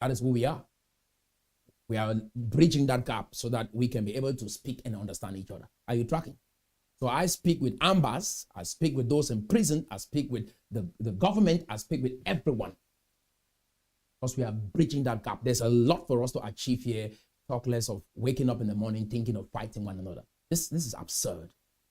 That is who we are. We are bridging that gap so that we can be able to speak and understand each other. Are you tracking? So I speak with ambas, I speak with those in prison, I speak with the government, I speak with everyone. Because we are bridging that gap. There's a lot for us to achieve here. Talk less of waking up in the morning thinking of fighting one another. This is absurd.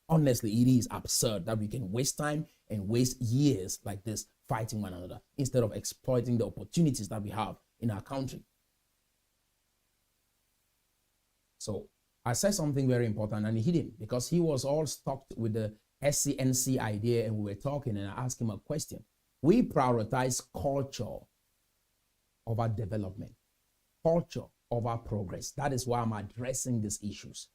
Honestly, it is absurd that we can waste time and waste years like this fighting one another instead of exploiting the opportunities that we have in our country. So I said something very important, and he hit him because he was all stuck with the SCNC idea, and we were talking, and I asked him a question. We prioritize culture over development, culture over progress. That is why I'm addressing these issues.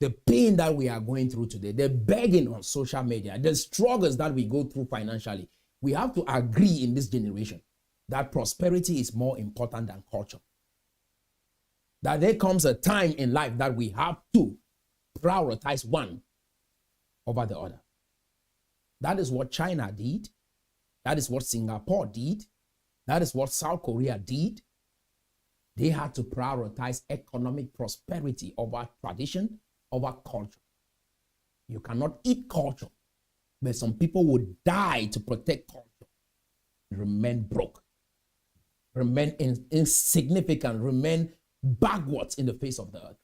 The pain that we are going through today, the begging on social media, the struggles that we go through financially, we have to agree in this generation that prosperity is more important than culture. That there comes a time in life that we have to prioritize one over the other. That is what China did. That is what Singapore did. That is what South Korea did. They had to prioritize economic prosperity over tradition, over culture. You cannot eat culture, but some people would die to protect culture, remain broke, remain insignificant, remain backwards in the face of the earth.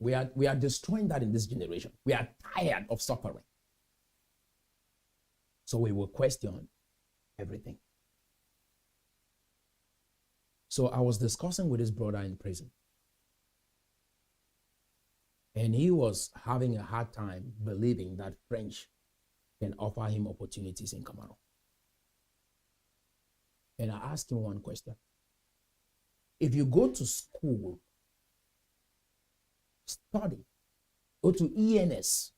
We are destroying that in this generation. We are tired of suffering. So we will question everything. So I was discussing with his brother in prison. And he was having a hard time believing that French can offer him opportunities in Cameroon. And I asked him one question. If you go to school, study, go to ENS,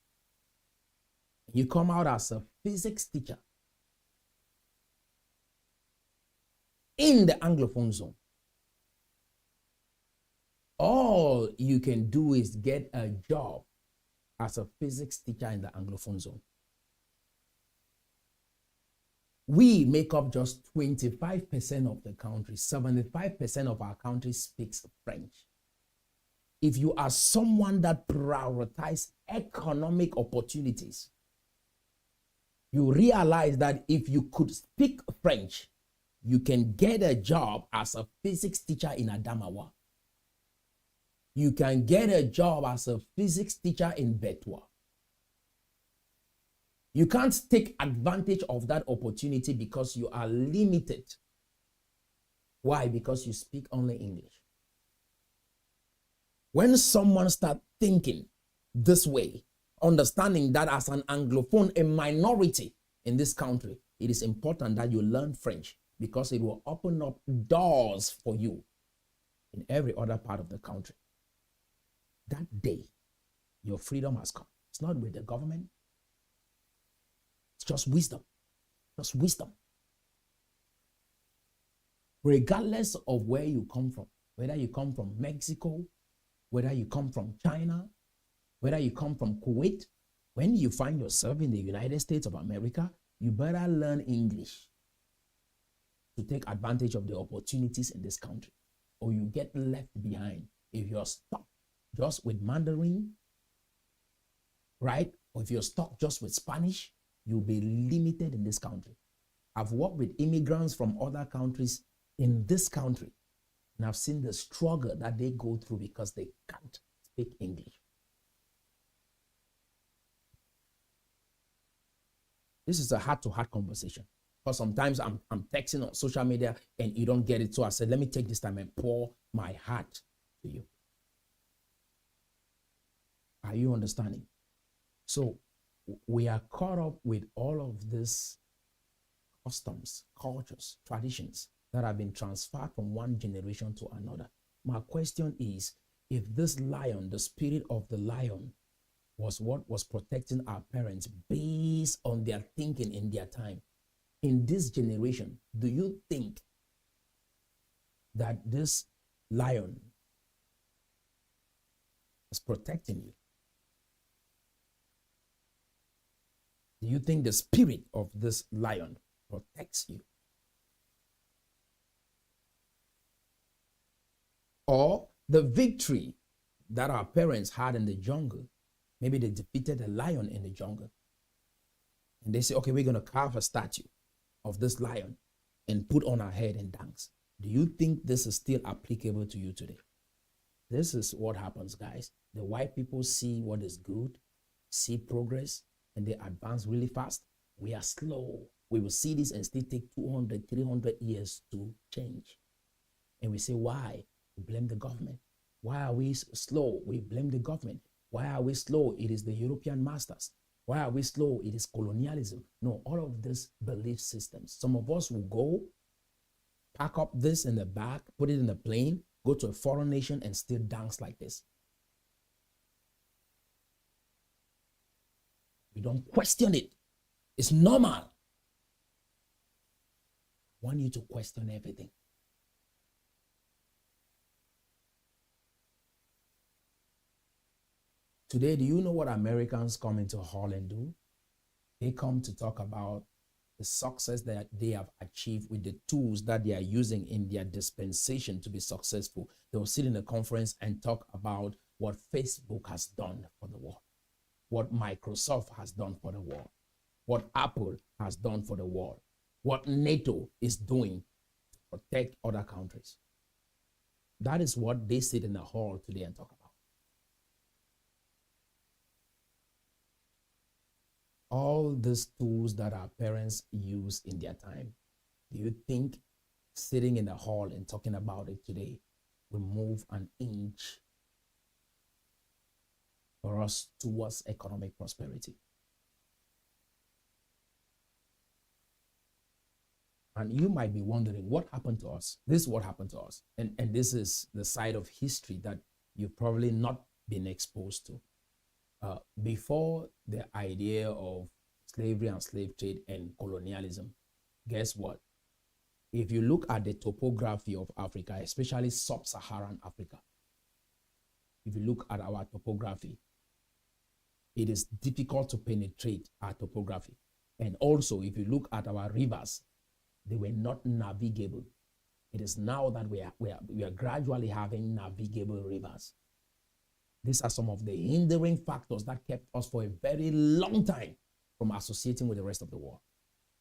you come out as a physics teacher in the Anglophone zone, all you can do is get a job as a physics teacher in the Anglophone zone. We make up just 25% of the country. 75% of our country speaks French. If you are someone that prioritizes economic opportunities, you realize that if you could speak French, you can get a job as a physics teacher in Adamawa. You can get a job as a physics teacher in Betwa. You can't take advantage of that opportunity because you are limited. Why? Because you speak only English. When someone starts thinking this way, understanding that as an Anglophone, a minority in this country, it is important that you learn French because it will open up doors for you in every other part of the country. That day, your freedom has come. It's not with the government. It's just wisdom. Just wisdom. Regardless of where you come from, whether you come from Mexico, whether you come from China, whether you come from Kuwait, when you find yourself in the United States of America, you better learn English to take advantage of the opportunities in this country, or you get left behind. If you're stuck just with Mandarin, right? Or if you're stuck just with Spanish, you'll be limited in this country. I've worked with immigrants from other countries in this country, and I've seen the struggle that they go through because they can't speak English. This is a heart-to-heart conversation. Because sometimes I'm texting on social media and you don't get it. So I said, let me take this time and pour my heart to you. Are you understanding? So we are caught up with all of these customs, cultures, traditions that have been transferred from one generation to another. My question is, if this lion, the spirit of the lion, was what was protecting our parents based on their thinking in their time, in this generation, do you think that this lion is protecting you? Do you think the spirit of this lion protects you? Or the victory that our parents had in the jungle, maybe they defeated a lion in the jungle. And they say, okay, we're going to carve a statue of this lion and put on our head and dance. Do you think this is still applicable to you today? This is what happens, guys. The white people see what is good, see progress, and they advance really fast. We are slow. We will see this and still take 200, 300 years to change. And we say, why? We blame the government. Why are we slow? We blame the government. Why are we slow? It is the European masters. Why are we slow? It is colonialism. No, all of these belief systems. Some of us will go, pack up this in the back, put it in the plane, go to a foreign nation and still dance like this. We don't question it. It's normal. I want you to question everything. Today, do you know what Americans come into hall and do? They come to talk about the success that they have achieved with the tools that they are using in their dispensation to be successful. They will sit in a conference and talk about what Facebook has done for the world, what Microsoft has done for the world, what Apple has done for the world, what NATO is doing to protect other countries. That is what they sit in the hall today and talk about. All these tools that our parents used in their time, do you think sitting in the hall and talking about it today will move an inch for us towards economic prosperity? And you might be wondering, what happened to us? This is what happened to us. And this is the side of history that you've probably not been exposed to. Before the idea of slavery and slave trade and colonialism, guess what? If you look at the topography of Africa, especially sub-Saharan Africa, if you look at our topography, it is difficult to penetrate our topography. And also, if you look at our rivers, they were not navigable. It is now that we are gradually having navigable rivers. These are some of the hindering factors that kept us for a very long time from associating with the rest of the world.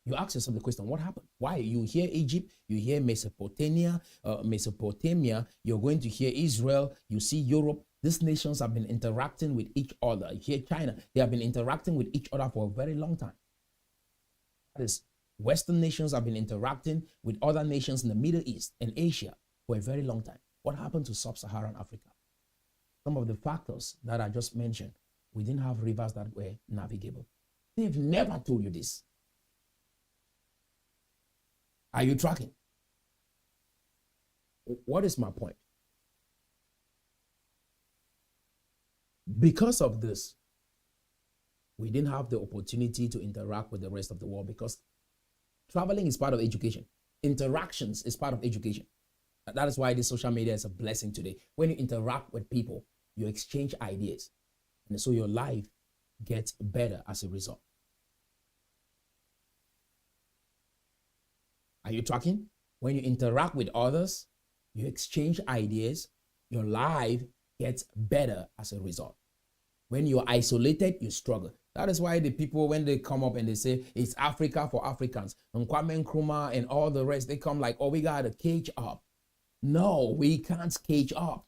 You ask yourself the question, what happened? Why? You hear Egypt, you hear Mesopotamia, you're going to hear Israel, you see Europe. These nations have been interacting with each other. You hear China, they have been interacting with each other for a very long time. That is, Western nations have been interacting with other nations in the Middle East and Asia for a very long time. What happened to sub-Saharan Africa? Some of the factors that I just mentioned, we didn't have rivers that were navigable. They've never told you this. Are you tracking? What is my point? Because of this, we didn't have the opportunity to interact with the rest of the world, because traveling is part of education. Interactions is part of education. That is why this social media is a blessing today. When you interact with people, you exchange ideas. And so your life gets better as a result. Are you tracking? When you interact with others, you exchange ideas, your life gets better as a result. When you're isolated, you struggle. That is why the people, when they come up and they say it's Africa for Africans, and Kwame Nkrumah and all the rest, they come like, oh, we got to cage up. No, we can't cage up.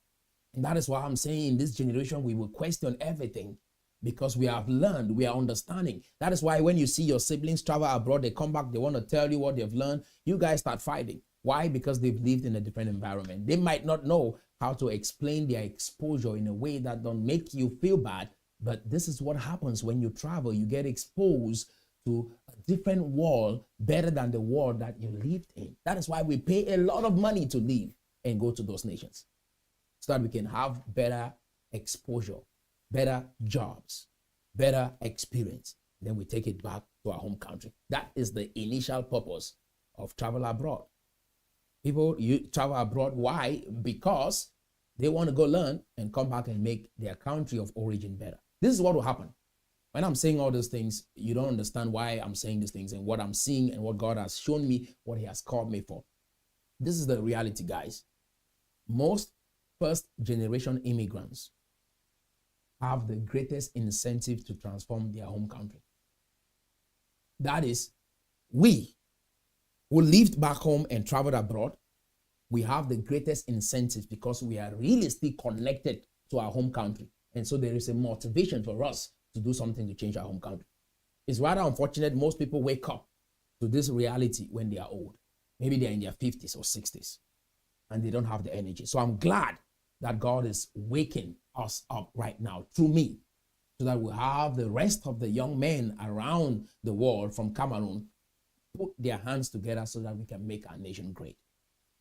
And that is why I'm saying in this generation, we will question everything because we have learned, we are understanding. That is why when you see your siblings travel abroad, they come back, they want to tell you what they've learned, you guys start fighting. Why? Because they've lived in a different environment. They might not know how to explain their exposure in a way that don't make you feel bad, but this is what happens when you travel. You get exposed to a different world better than the world that you lived in. That is why we pay a lot of money to live and go to those nations so that we can have better exposure, better jobs, better experience. Then we take it back to our home country. That is the initial purpose of travel abroad. People, you travel abroad. Why? Because they want to go learn and come back and make their country of origin better. This is what will happen. When I'm saying all those things, you don't understand why I'm saying these things and what I'm seeing and what God has shown me, what he has called me for. This is the reality, guys. Most first-generation immigrants have the greatest incentive to transform their home country. That is, we who lived back home and traveled abroad, we have the greatest incentives because we are really still connected to our home country. And so there is a motivation for us to do something to change our home country. It's rather unfortunate most people wake up to this reality when they are old. Maybe they're in their 50s or 60s and they don't have the energy. So I'm glad that God is waking us up right now through me so that we have the rest of the young men around the world from Cameroon put their hands together so that we can make our nation great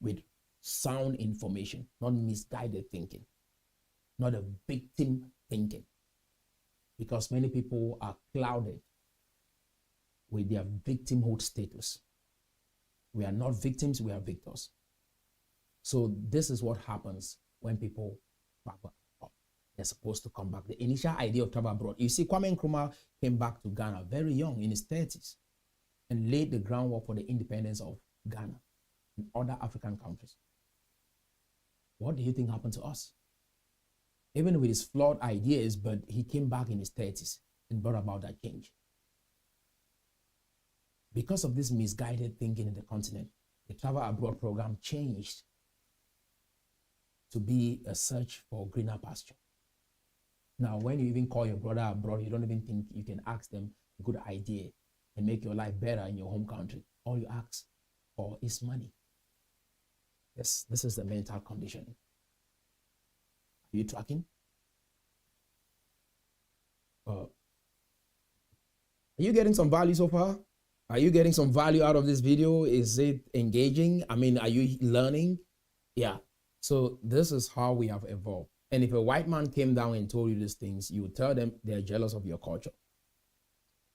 with sound information, not misguided thinking, not a victim thinking. Because many people are clouded with their victimhood status. We are not victims, we are victors. So this is what happens when people travel abroad. They're supposed to come back. The initial idea of travel abroad. You see, Kwame Nkrumah came back to Ghana very young, in his 30s, and laid the groundwork for the independence of Ghana and other African countries. What do you think happened to us? Even with his flawed ideas, but he came back in his 30s and brought about that change. Because of this misguided thinking in the continent, the travel abroad program changed to be a search for greener pasture. Now, when you even call your brother abroad, you don't even think you can ask them a good idea and make your life better in your home country. All you ask for is money. Yes, this is the mental conditioning. Are you tracking? Are you getting some value so far? Are you getting some value out of this video? Is it engaging? I mean, are you learning? Yeah. So this is how we have evolved. And if a white man came down and told you these things, you would tell them they're jealous of your culture.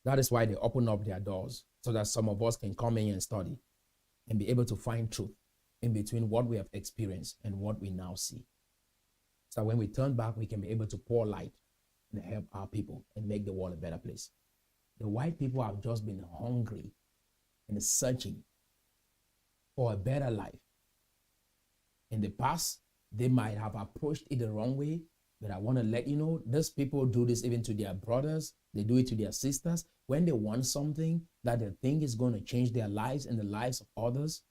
That is why they open up their doors so that some of us can come in and study and be able to find truth in between what we have experienced and what we now see. So when we turn back, we can be able to pour light and help our people and make the world a better place. The white people have just been hungry and searching for a better life. In the past, they might have approached it the wrong way, but I want to let you know, these people do this even to their brothers. They do it to their sisters. When they want something that they think is going to change their lives and the lives of others,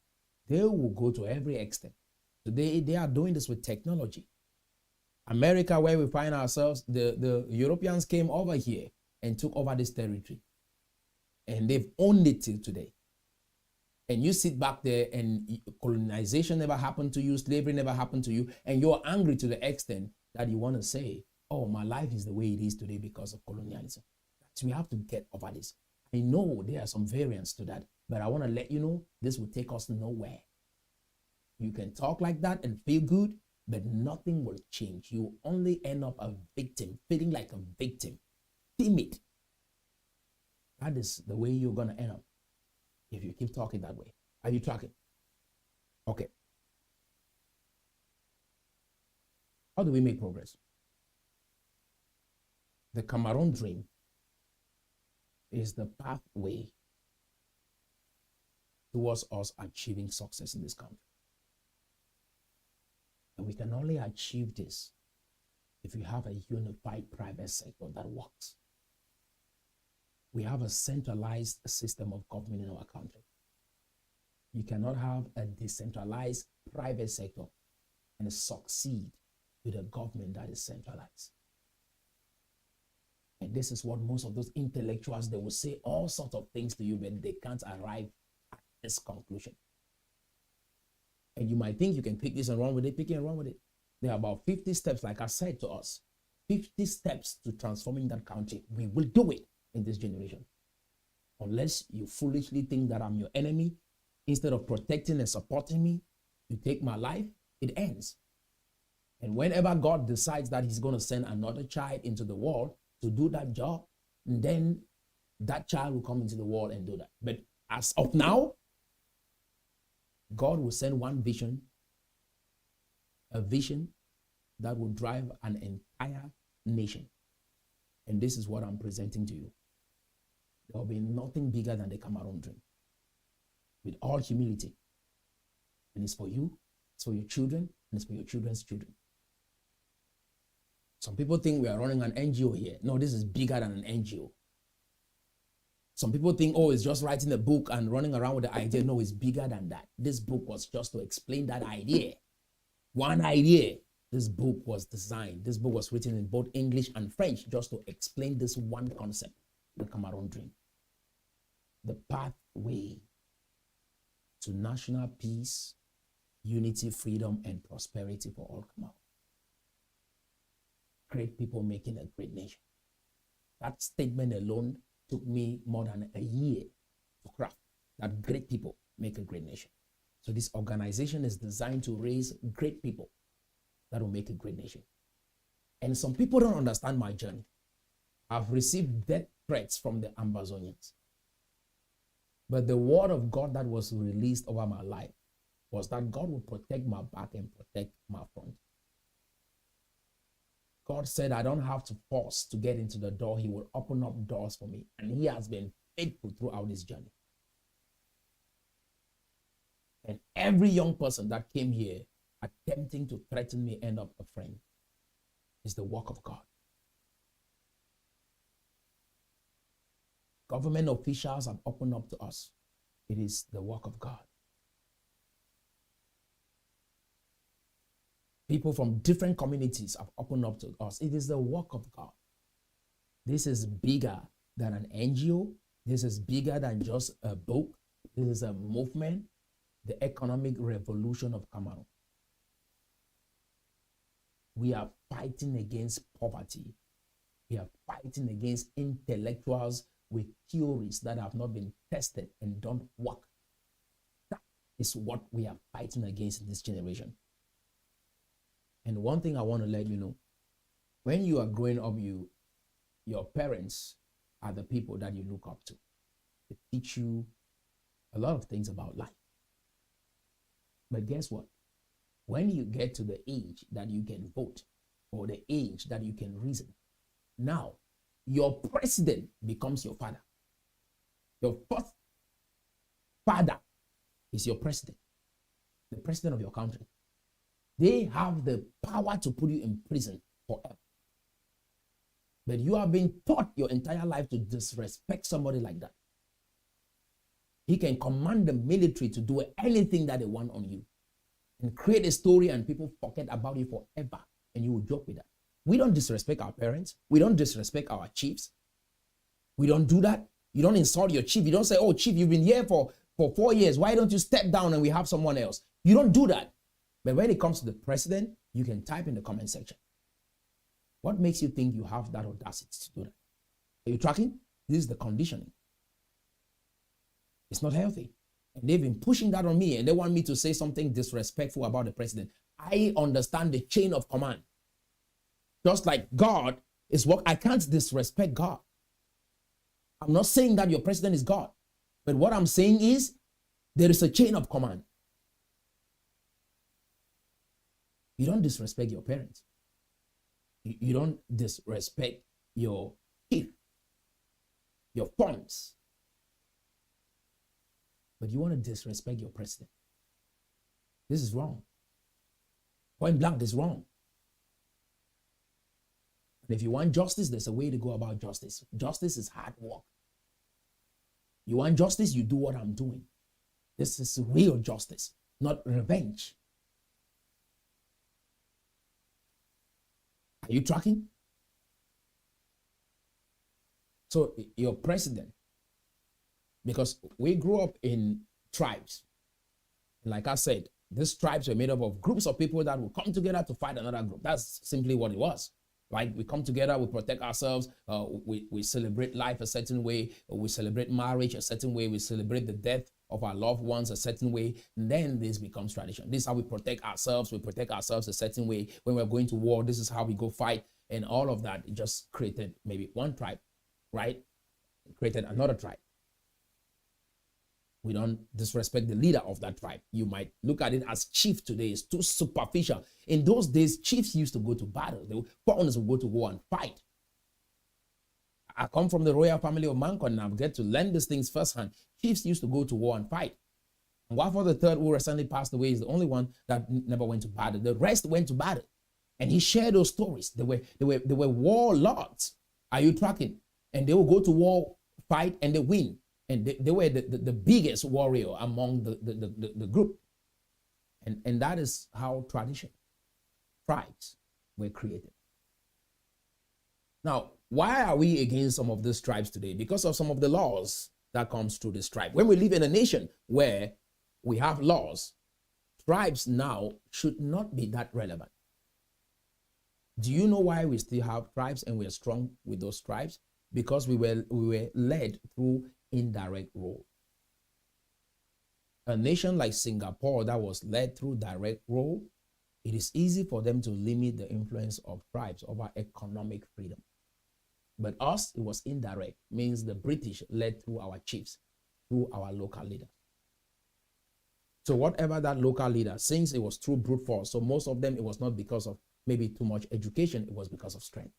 they will go to every extent. Today, they are doing this with technology. America, where we find ourselves, the Europeans came over here and took over this territory. And they've owned it till today. And you sit back there and colonization never happened to you, slavery never happened to you, and you're angry to the extent that you want to say, oh, my life is the way it is today because of colonialism. So we have to get over this. I know there are some variants to that, but I want to let you know this will take us nowhere. You can talk like that and feel good, but nothing will change. You only end up a victim, feeling like a victim, timid. That is the way you're going to end up if you keep talking that way. Are you tracking? Okay. How do we make progress? The Cameroon dream is the pathway towards us achieving success in this country. And we can only achieve this if we have a unified private sector that works. We have a centralized system of government in our country. You cannot have a decentralized private sector and succeed with a government that is centralized. And this is what most of those intellectuals, they will say all sorts of things to you, but they can't arrive at this conclusion. And you might think you can pick this and run with it, pick it and run with it. There are about 50 steps, like I said to us, 50 steps to transforming that country. We will do it in this generation. Unless you foolishly think that I'm your enemy, instead of protecting and supporting me, you take my life, it ends. And whenever God decides that he's going to send another child into the world to do that job, then that child will come into the world and do that. But as of now, God will send one vision, a vision that will drive an entire nation. And this is what I'm presenting to you. There will be nothing bigger than the Cameroon dream. With all humility. And it's for you, it's for your children, and it's for your children's children. Some people think we are running an NGO here. No, this is bigger than an NGO. Some people think, oh, it's just writing a book and running around with the idea. No, it's bigger than that. This book was just to explain that idea. One idea. This book was designed. This book was written in both English and French just to explain this one concept, the Cameroon dream. The pathway to national peace, unity, freedom, and prosperity for all Cameroon. Great people making a great nation. That statement alone took me more than a year to craft. That great people make a great nation. So this organization is designed to raise great people that will make a great nation. And some people don't understand my journey. I've received death threats from the Amazonians. But the word of God that was released over my life was that God will protect my back and protect my front. God said, I don't have to force to get into the door. He will open up doors for me. And he has been faithful throughout this journey. And every young person that came here attempting to threaten me end up a friend is the work of God. Government officials have opened up to us. It is the work of God. People from different communities have opened up to us. It is the work of God. This is bigger than an NGO. This is bigger than just a book. This is a movement, the economic revolution of Cameroon. We are fighting against poverty. We are fighting against intellectuals with theories that have not been tested and don't work. That is what we are fighting against in this generation. And one thing I want to let you know, when you are growing up, your parents are the people that you look up to. They teach you a lot of things about life. But guess what? When you get to the age that you can vote or the age that you can reason, now your president becomes your father. Your first father is your president, the president of your country. They have the power to put you in prison forever. But you have been taught your entire life to disrespect somebody like that. He can command the military to do anything that they want on you and create a story, and people forget about it forever, and you will joke with that. We don't disrespect our parents. We don't disrespect our chiefs. We don't do that. You don't insult your chief. You don't say, oh, chief, you've been here for 4 years. Why don't you step down and we have someone else? You don't do that. But when it comes to the president, you can type in the comment section. What makes you think you have that audacity to do that? Are you tracking? This is the conditioning. It's not healthy. And they've been pushing that on me, and they want me to say something disrespectful about the president. I understand the chain of command. Just like God is what, I can't disrespect God. I'm not saying that your president is God. But what I'm saying is there is a chain of command. You don't disrespect your parents. You don't disrespect your chief, your funds. But you want to disrespect your president. This is wrong. Point blank, this is wrong. And if you want justice, there's a way to go about justice. Justice is hard work. You want justice? You do what I'm doing. This is real justice, not revenge. Are you tracking? So your president, because we grew up in tribes. Like I said, these tribes were made up of groups of people that would come together to fight another group. That's simply what it was. Right? We come together, we protect ourselves, we celebrate life a certain way, we celebrate marriage a certain way, we celebrate the death of our loved ones a certain way, and then this becomes tradition. This is how we protect ourselves a certain way. When we're going to war, this is how we go fight, and all of that just created maybe one tribe, right? It created another tribe. We don't disrespect the leader of that tribe. You might look at it as chief today. It's too superficial. In those days, chiefs used to go to battle. Foreigners would go to war and fight. I come from the royal family of Mancon, and I get to learn these things firsthand. Chiefs used to go to war and fight. And Wafo III, who recently passed away, is the only one that never went to battle. The rest went to battle. And he shared those stories. They were warlords. Are you tracking? And they will go to war, fight, and they win. And they were the biggest warrior among the group. And that is how tribes were created. Now, why are we against some of these tribes today? Because of some of the laws that comes through this tribe. When we live in a nation where we have laws, tribes now should not be that relevant. Do you know why we still have tribes and we're strong with those tribes? Because we were led through indirect rule. A nation like Singapore that was led through direct rule, it is easy for them to limit the influence of tribes over economic freedom. But us, it was indirect, means the British led through our chiefs, through our local leaders. So whatever that local leader, since it was through brute force, so most of them, it was not because of maybe too much education, it was because of strength.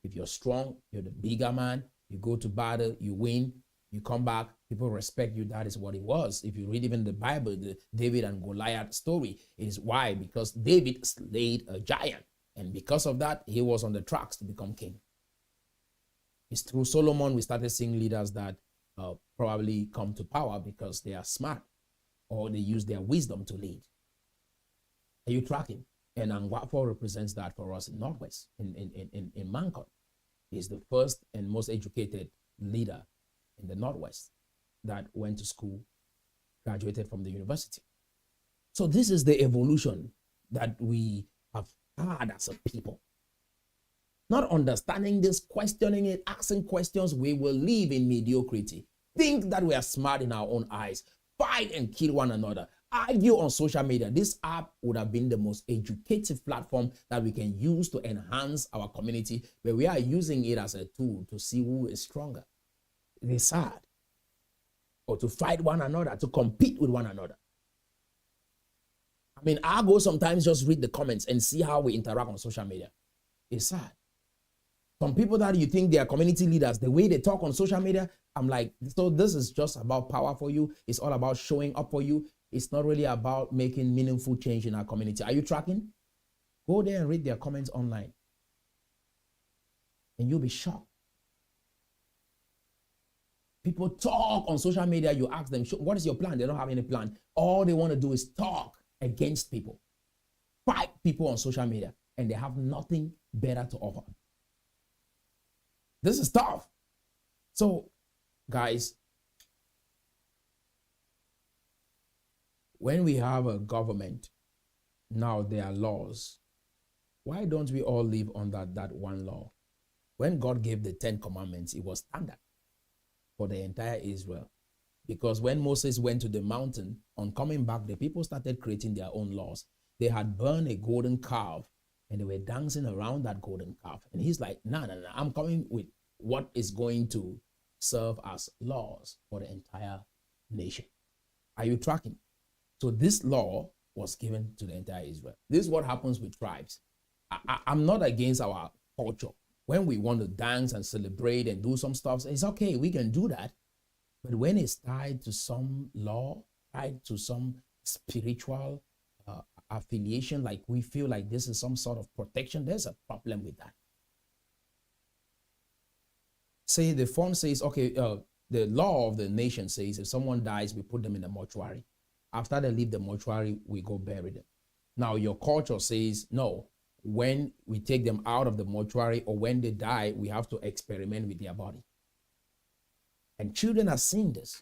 If you're strong, you're the bigger man, you go to battle, you win, you come back, people respect you. That is what it was. If you read even the Bible, the David and Goliath story, it is why? Because David slayed a giant. And because of that, he was on the tracks to become king. It's through Solomon we started seeing leaders that probably come to power because they are smart or they use their wisdom to lead. Are you tracking? And Angwafo represents that for us in Northwest, in Mancon. He's the first and most educated leader in the Northwest that went to school, graduated from the university. So this is the evolution that we have had as a people. Not understanding this, questioning it, asking questions, we will live in mediocrity. Think that we are smart in our own eyes. Fight and kill one another. Argue on social media. This app would have been the most educative platform that we can use to enhance our community, but we are using it as a tool to see who is stronger. It is sad. Or to fight one another, to compete with one another. I mean, I go sometimes just read the comments and see how we interact on social media. It's sad. Some people that you think they are community leaders, the way they talk on social media, I'm like, so this is just about power for you. It's all about showing up for you. It's not really about making meaningful change in our community. Are you tracking? Go there and read their comments online. And you'll be shocked. People talk on social media. You ask them, what is your plan? They don't have any plan. All they want to do is talk against people. Fight people on social media. And they have nothing better to offer. This is tough. So, guys, when we have a government, now there are laws. Why don't we all live under that one law? When God gave the 10 commandments, it was standard for the entire Israel. Because when Moses went to the mountain, on coming back, the people started creating their own laws. They had burned a golden calf and they were dancing around that golden calf. And he's like, no, I'm coming with what is going to serve as laws for the entire nation. Are you tracking? So this law was given to the entire Israel. This is what happens with tribes. I'm not against our culture. When we want to dance and celebrate and do some stuff, it's okay, we can do that. But when it's tied to some law, tied to some spiritual affiliation, like we feel like this is some sort of protection, there's a problem with that. Say the phone says, okay, the law of the nation says if someone dies, we put them in the mortuary. After they leave the mortuary, we go bury them. Now, your culture says, no, when we take them out of the mortuary or when they die, we have to experiment with their body. And children are seeing this.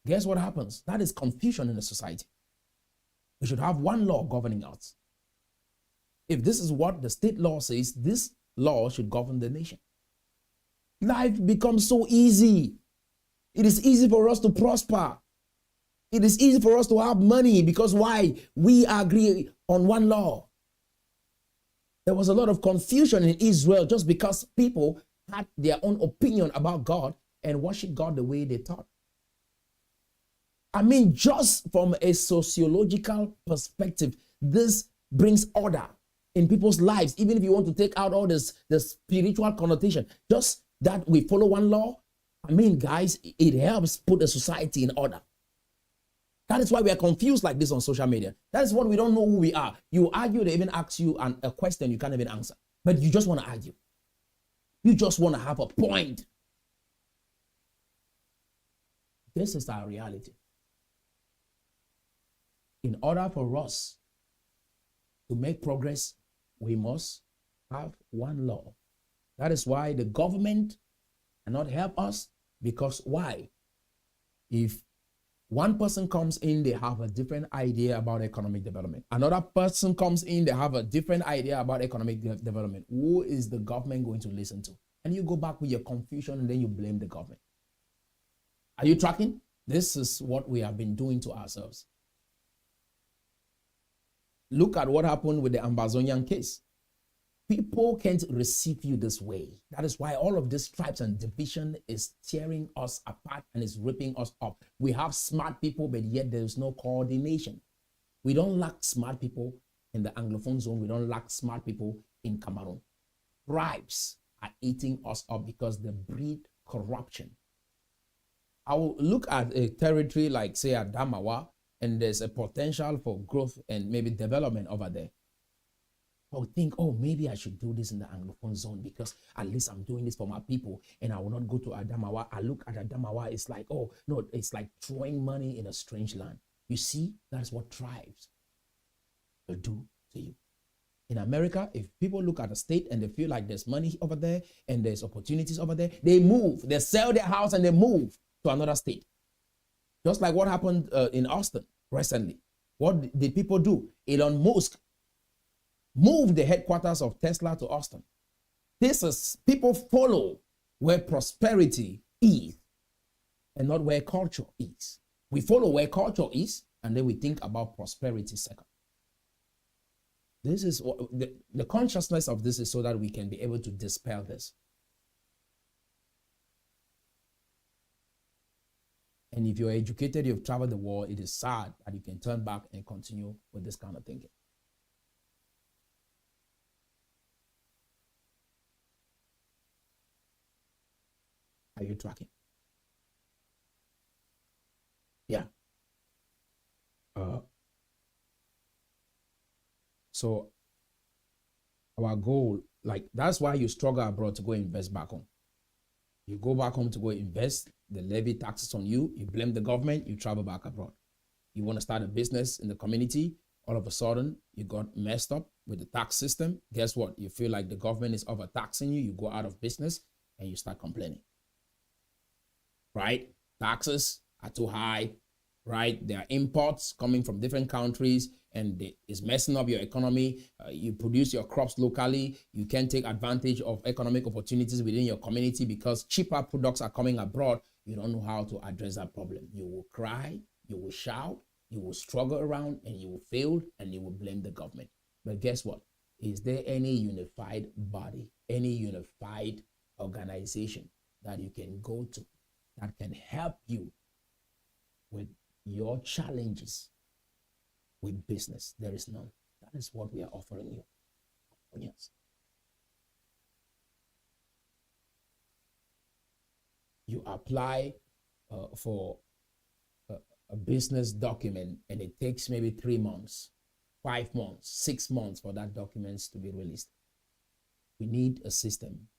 Guess what happens? That is confusion in the society. We should have one law governing us. If this is what the state law says, this law should govern the nation. Life becomes so easy. It is easy for us to prosper. It is easy for us to have money because why? We agree on one law. There was a lot of confusion in Israel just because people had their own opinion about God and worshiped God the way they thought. I mean, just from a sociological perspective, this brings order in people's lives. Even if you want to take out all this, the spiritual connotation, just that we follow one law, I mean, guys, it helps put the society in order. That is why we are confused like this on social media. That is what we don't know who we are. You argue, they even ask you a question you can't even answer. But you just want to argue. You just want to have a point. This is our reality. In order for us to make progress, we must have one law. That is why the government cannot help us, because why? If one person comes in, they have a different idea about economic development. Another person comes in, they have a different idea about economic development. Who is the government going to listen to? And you go back with your confusion and then you blame the government. Are you tracking? This is what we have been doing to ourselves. Look at what happened with the Ambazonian case. People can't receive you this way. That is why all of this tribes and division is tearing us apart and is ripping us up. We have smart people, but yet there is no coordination. We don't lack smart people in the Anglophone zone. We don't lack smart people in Cameroon. Tribes are eating us up because they breed corruption. I will look at a territory like, say, Adamawa, and there's a potential for growth and maybe development over there. I would think, oh, maybe I should do this in the Anglophone zone because at least I'm doing this for my people and I will not go to Adamawa. I look at Adamawa, it's like, oh, no, it's like throwing money in a strange land. You see, that's what tribes will do to you. In America, if people look at a state and they feel like there's money over there and there's opportunities over there, they move. They sell their house and they move to another state. Just like what happened in Austin recently. What did people do? Elon Musk moved the headquarters of Tesla to Austin. This is, people follow where prosperity is and not where culture is. We follow where culture is and then we think about prosperity second. This is what the consciousness of this is so that we can be able to dispel this. And if you're educated, you've traveled the world, it is sad that you can turn back and continue with this kind of thinking. Are you tracking? Yeah. So our goal, like that's why you struggle abroad to go invest back home. You go back home to go invest, they levy taxes on you, you blame the government, you travel back abroad. You want to start a business in the community, all of a sudden you got messed up with the tax system. Guess what? You feel like the government is overtaxing you, you go out of business and you start complaining. Right? Taxes are too high, right? There are imports coming from different countries and it's messing up your economy. You produce your crops locally. You can take advantage of economic opportunities within your community because cheaper products are coming abroad. You don't know how to address that problem. You will cry, you will shout, you will struggle around and you will fail and you will blame the government. But guess what? Is there any unified body, any unified organization that you can go to that can help you with your challenges with business? There is none. That is what we are offering you. Yes. You apply for a business document and it takes maybe 3 months, 5 months, 6 months for that documents to be released. We need a system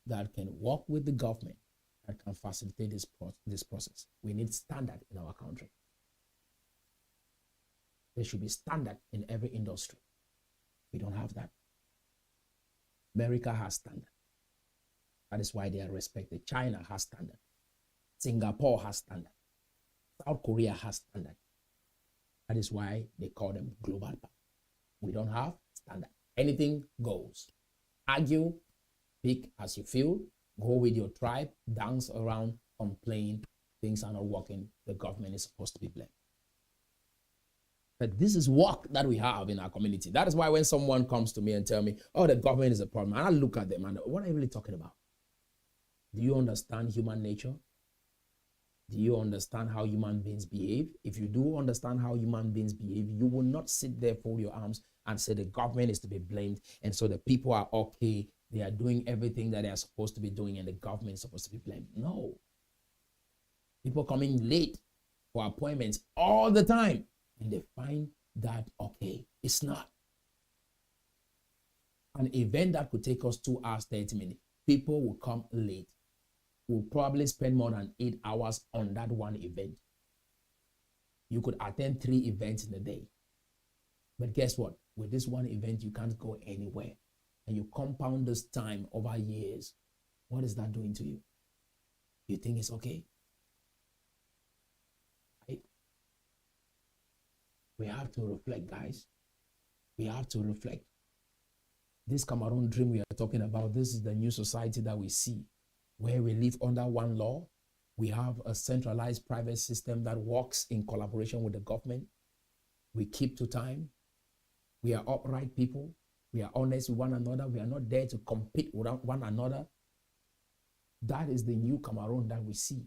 that can work with the government, that can facilitate this process. We need standard in our country. There should be standard in every industry. We don't have that. America has standard. That is why they are respected. China has standard. Singapore has standard. South Korea has standard. That is why they call them global power. We don't have standard. Anything goes. Argue, speak as you feel, go with your tribe, dance around, complain, things are not working, the government is supposed to be blamed. But this is work that we have in our community. That is why when someone comes to me and tell me, oh, the government is a problem, and I look at them and what are you really talking about? Do you understand human nature? Do you understand how human beings behave? If you do understand how human beings behave, you will not sit there, fold your arms, and say the government is to be blamed, and so the people are okay, they are doing everything that they are supposed to be doing, and the government is supposed to be blamed. No. People come in late for appointments all the time, and they find that, okay, it's not. An event that could take us 2 hours, 30 minutes, people will come late. Will probably spend more than 8 hours on that one event. You could attend 3 events in a day. But guess what? With this one event, you can't go anywhere. And you compound this time over years. What is that doing to you? You think it's okay? Right? We have to reflect, guys. We have to reflect. This Cameroon dream we are talking about, this is the new society that we see, where we live under one law. We have a centralized private system that works in collaboration with the government. We keep to time. We are upright people. We are honest with one another. We are not there to compete with one another. That is the new Cameroon that we see,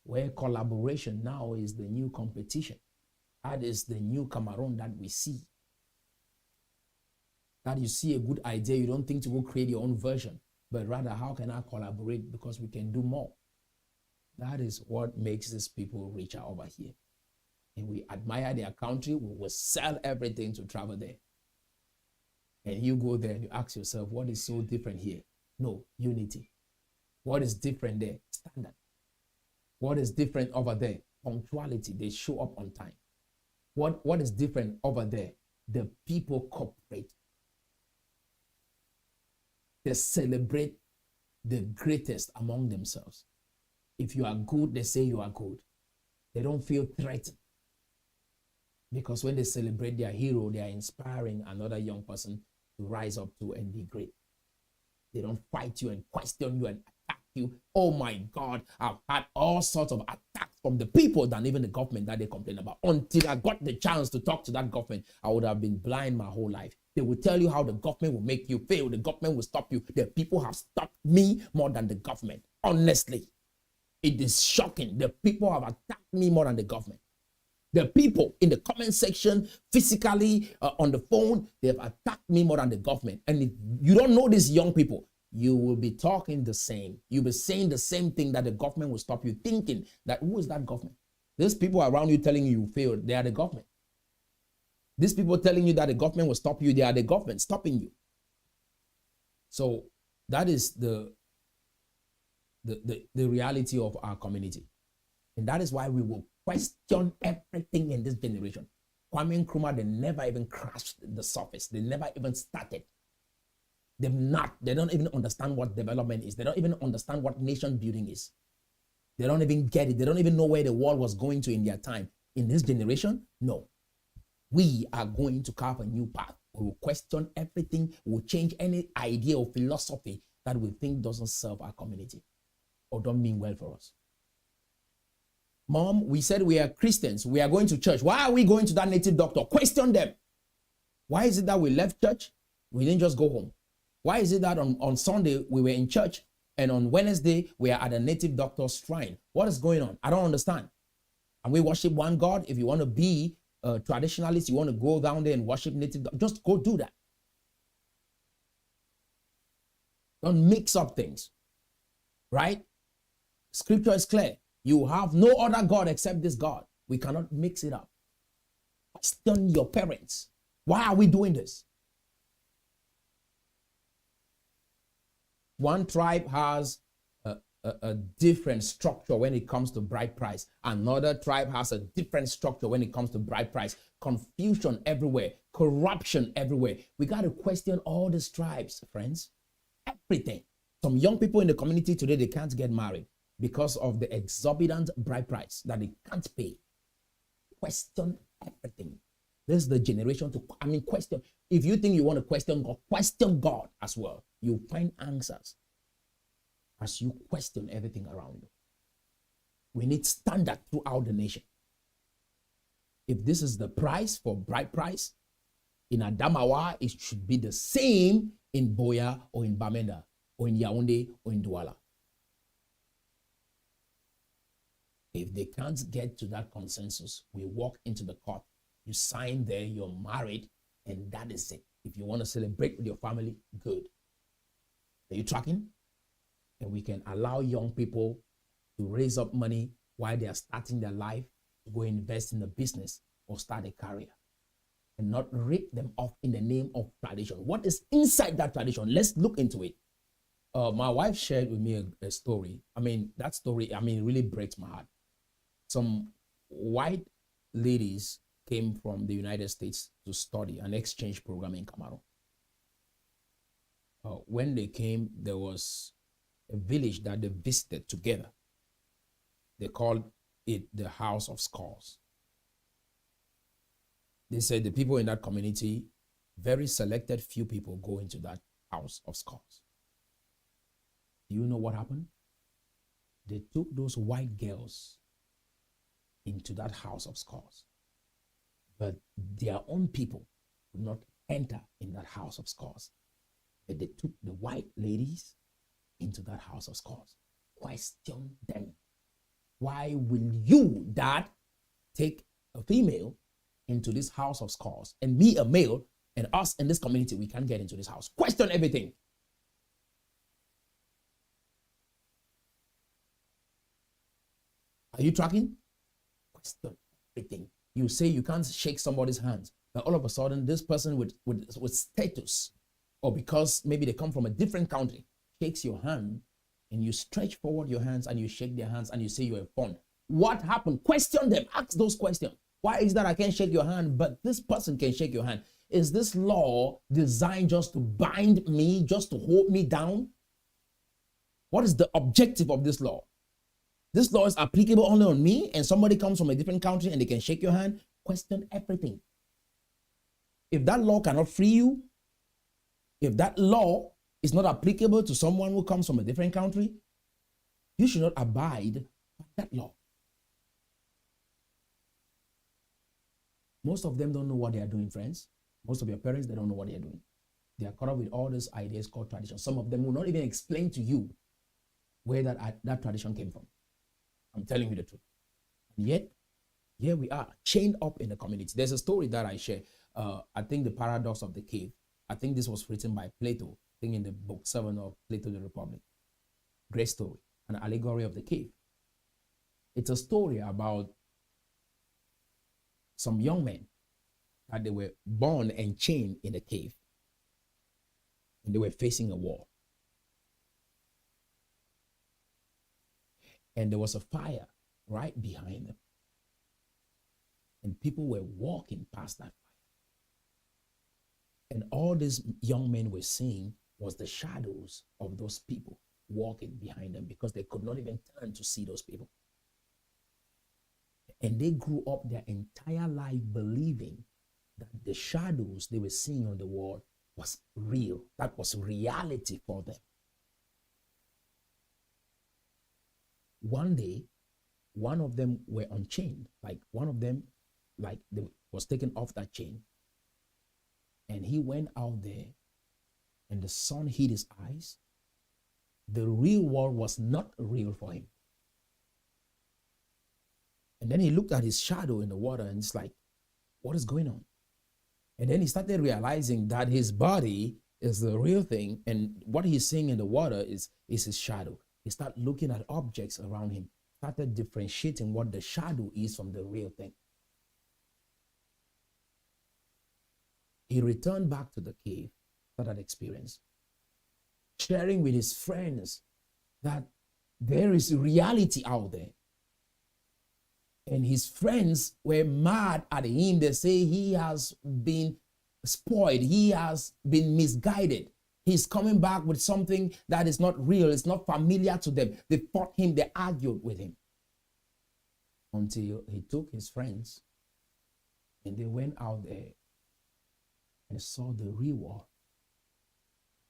where collaboration now is the new competition. That is the new Cameroon that we see. That you see a good idea, you don't think to go create your own version, but rather, how can I collaborate because we can do more? That is what makes these people richer over here. And we admire their country, we will sell everything to travel there. And you go there and you ask yourself, what is so different here? No, unity. What is different there? Standard. What is different over there? Punctuality. They show up on time. What is different over there? The people cooperate. They celebrate the greatest among themselves. If you are good, they say you are good. They don't feel threatened. Because when they celebrate their hero, they are inspiring another young person to rise up to and be great. They don't fight you and question you and attack you. Oh my God, I've had all sorts of attacks from the people than even the government that they complain about. Until I got the chance to talk to that government, I would have been blind my whole life. They will tell you how the government will make you fail. The government will stop you. The people have stopped me more than the government. Honestly, it is shocking. The people have attacked me more than the government. The people in the comment section, physically, on the phone, they have attacked me more than the government. And if you don't know these young people, you will be talking the same. You'll be saying the same thing, that the government will stop you, thinking that, who is that government? These people around you telling you you failed, they are the government. These people telling you that the government will stop you, they are the government stopping you. So that is the reality of our community. And that is why we will question everything in this generation. Kwame Nkrumah, they never even crashed the surface. They never even started. They don't even understand what development is. They don't even understand what nation building is. They don't even get it. They don't even know where the world was going to in their time. In this generation, no. We are going to carve a new path. We will question everything. We will change any idea or philosophy that we think doesn't serve our community or don't mean well for us. Mom, we said we are Christians. We are going to church. Why are we going to that native doctor? Question them. Why is it that we left church? We didn't just go home. Why is it that on Sunday we were in church and on Wednesday we are at a native doctor's shrine? What is going on? I don't understand. And we worship one God. If you want to be a traditionalist, you want to go down there and worship native, just go do that. Don't mix up things. Right? Scripture is clear. You have no other God except this God. We cannot mix it up. Question your parents. Why are we doing this? One tribe has a different structure when it comes to bride price. Another tribe has a different structure when it comes to bride price. Confusion everywhere, corruption everywhere. We got to question all these tribes, friends. Everything. Some young people in the community today, they can't get married because of the exorbitant bride price that they can't pay. Question everything. This is the generation to, question. If you think you want to question God as well. You'll find answers as you question everything around you. We need standard throughout the nation. If this is the price for bride price, in Adamawa, it should be the same in Boya or in Bamenda or in Yaoundé or in Douala. If they can't get to that consensus, we walk into the court. You sign there, you're married, and that is it. If you want to celebrate with your family, good. Are you tracking? And we can allow young people to raise up money while they are starting their life, to go invest in a business or start a career, and not rip them off in the name of tradition. What is inside that tradition? Let's look into it. My wife shared with me a story. That story, really breaks my heart. Some white ladies came from the United States to study an exchange program in Cameroon. When they came, there was a village that they visited together. They called it the House of Skulls. They said the people in that community, very selected few people go into that House of Skulls. Do you know what happened? They took those white girls into that House of Skulls. But their own people would not enter in that House of Skulls. But they took the white ladies into that House of Skulls. Question them. Why will you, dad, take a female into this House of Skulls and me, a male, and us in this community, we can't get into this house? Question everything. Are you tracking? Question everything. You say you can't shake somebody's hands, but all of a sudden, this person with status, or because maybe they come from a different country, shakes your hand, and you stretch forward your hands and you shake their hands and you say you're a fun. What happened? Question them. Ask those questions. Why is that I can't shake your hand, but this person can shake your hand? Is this law designed just to bind me, just to hold me down? What is the objective of this law? This law is applicable only on me, and somebody comes from a different country and they can shake your hand. Question everything. If that law cannot free you, if that law is not applicable to someone who comes from a different country, you should not abide by that law. Most of them don't know what they are doing, friends. Most of your parents, they don't know what they are doing. They are caught up with all these ideas called tradition. Some of them will not even explain to you where that tradition came from. I'm telling you the truth. And yet, here we are, chained up in the community. There's a story that I share. I think The Paradox of the Cave. I think this was written by Plato. I think in the book 7 of Plato the Republic. Great story. An allegory of the cave. It's a story about some young men that they were born and chained in a cave. And they were facing a wall. And there was a fire right behind them. And people were walking past that fire. And all these young men were seeing was the shadows of those people walking behind them, because they could not even turn to see those people. And they grew up their entire life believing that the shadows they were seeing on the wall was real. That was reality for them. One day, one of them were unchained. One of them was taken off that chain. And he went out there and the sun hit his eyes. The real world was not real for him. And then he looked at his shadow in the water and it's like, what is going on? And then he started realizing that his body is the real thing, and what he's seeing in the water is his shadow. He started looking at objects around him, started differentiating what the shadow is from the real thing. He returned back to the cave after that experience. sharing with his friends that there is reality out there. And his friends were mad at him. They say he has been spoiled. He has been misguided. He's coming back with something that is not real. It's not familiar to them. They fought him. They argued with him until he took his friends and they went out there and saw the real world.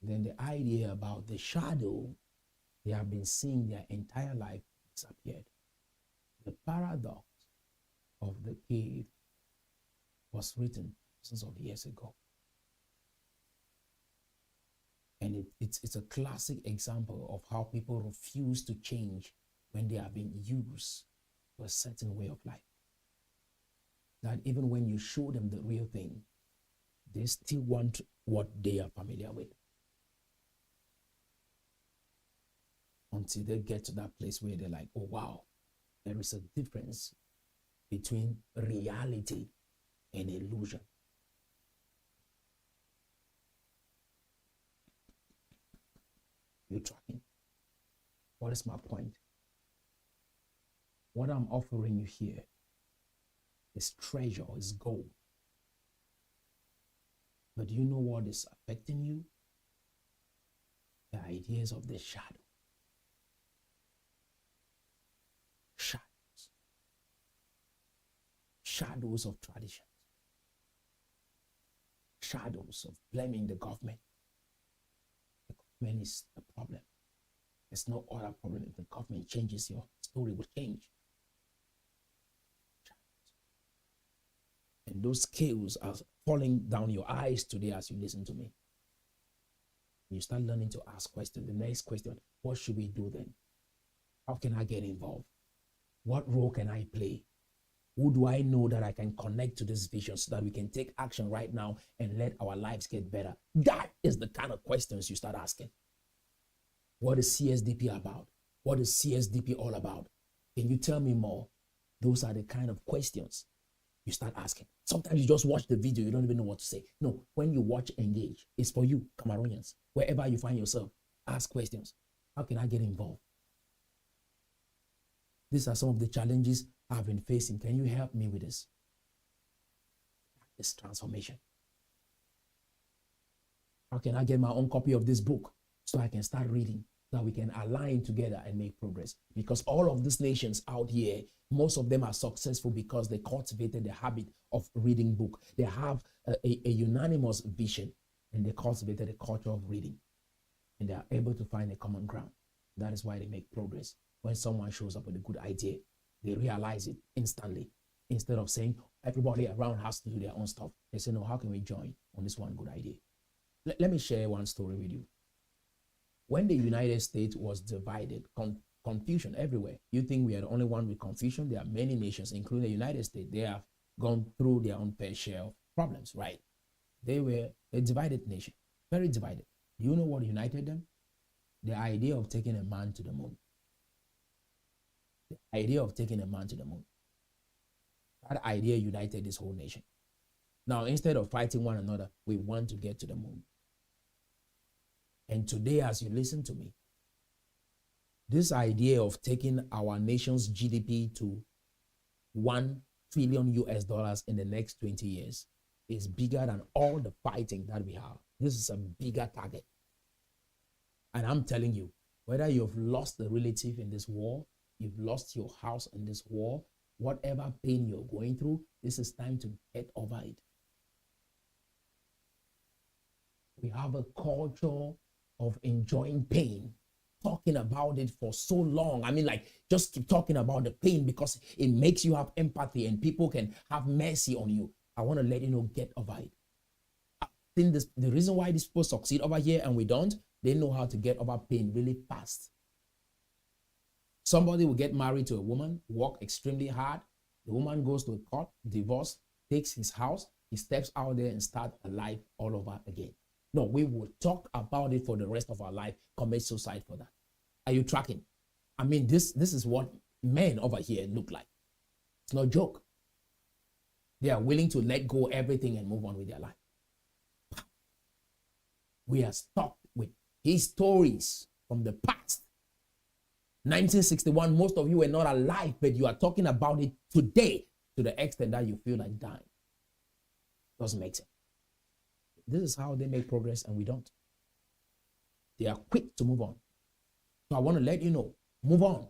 Then the idea about the shadow they have been seeing their entire life disappeared. The paradox of the cave was written thousands of years ago. And it's a classic example of how people refuse to change when they are being used to a certain way of life. That even when you show them the real thing, they still want what they are familiar with. Until they get to that place where they're like, oh wow, there is a difference between reality and illusion. You tracking? What is my point? What I'm offering you here is treasure, is gold. But do you know what is affecting you? The ideas of the shadow. Shadows. Shadows of traditions. Shadows of blaming the government. The government is the problem. There's no other problem. If the government changes, your story will change. And those scales are falling down your eyes today as you listen to me. You start learning to ask questions. The next question, what should we do then? How can I get involved? What role can I play? Who do I know that I can connect to this vision so that we can take action right now and let our lives get better? That is the kind of questions you start asking. What is CSDP about? What is CSDP all about? Can you tell me more? Those are the kind of questions you start asking. Sometimes you just watch the video, you don't even know what to say. No, when you watch Engage, it's for you, Cameroonians. Wherever you find yourself, ask questions. How can I get involved? These are some of the challenges I've been facing. Can you help me with this? This transformation. How can I get my own copy of this book so I can start reading, so that we can align together and make progress? Because all of these nations out here, most of them are successful because they cultivated the habit of reading book. They have a unanimous vision and they cultivated a culture of reading. And they are able to find a common ground. That is why they make progress. When someone shows up with a good idea, they realize it instantly. Instead of saying everybody around has to do their own stuff, they say, no, how can we join on this one good idea? Let me share one story with you. When the United States was divided, confusion everywhere. You think we are the only one with confusion? There are many nations, including the United States. They have gone through their own fair share of problems, right? They were a divided nation, very divided. Do you know what united them? The idea of taking a man to the moon. The idea of taking a man to the moon. That idea united this whole nation. Now, instead of fighting one another, we want to get to the moon. And today, as you listen to me, this idea of taking our nation's GDP to 1 trillion US dollars in the next 20 years is bigger than all the fighting that we have. This is a bigger target. And I'm telling you, whether you've lost a relative in this war, you've lost your house in this war, whatever pain you're going through, this is time to get over it. We have a culture of enjoying pain, talking about it for so long. I mean, like, just keep talking about the pain because it makes you have empathy and people can have mercy on you. I want to let you know, get over it. I think the reason why these people succeed over here and we don't, they know how to get over pain really fast. Somebody will get married to a woman, work extremely hard. The woman goes to a court, divorce, takes his house, he steps out there and starts a life all over again. No, we will talk about it for the rest of our life, commit suicide for that. Are you tracking? I mean, this is what men over here look like. It's no joke. They are willing to let go everything and move on with their life. We are stuck with his stories from the past. 1961, most of you were not alive, but you are talking about it today to the extent that you feel like dying. Doesn't make sense. This is how they make progress and we don't. They are quick to move on. So I want to let you know, move on.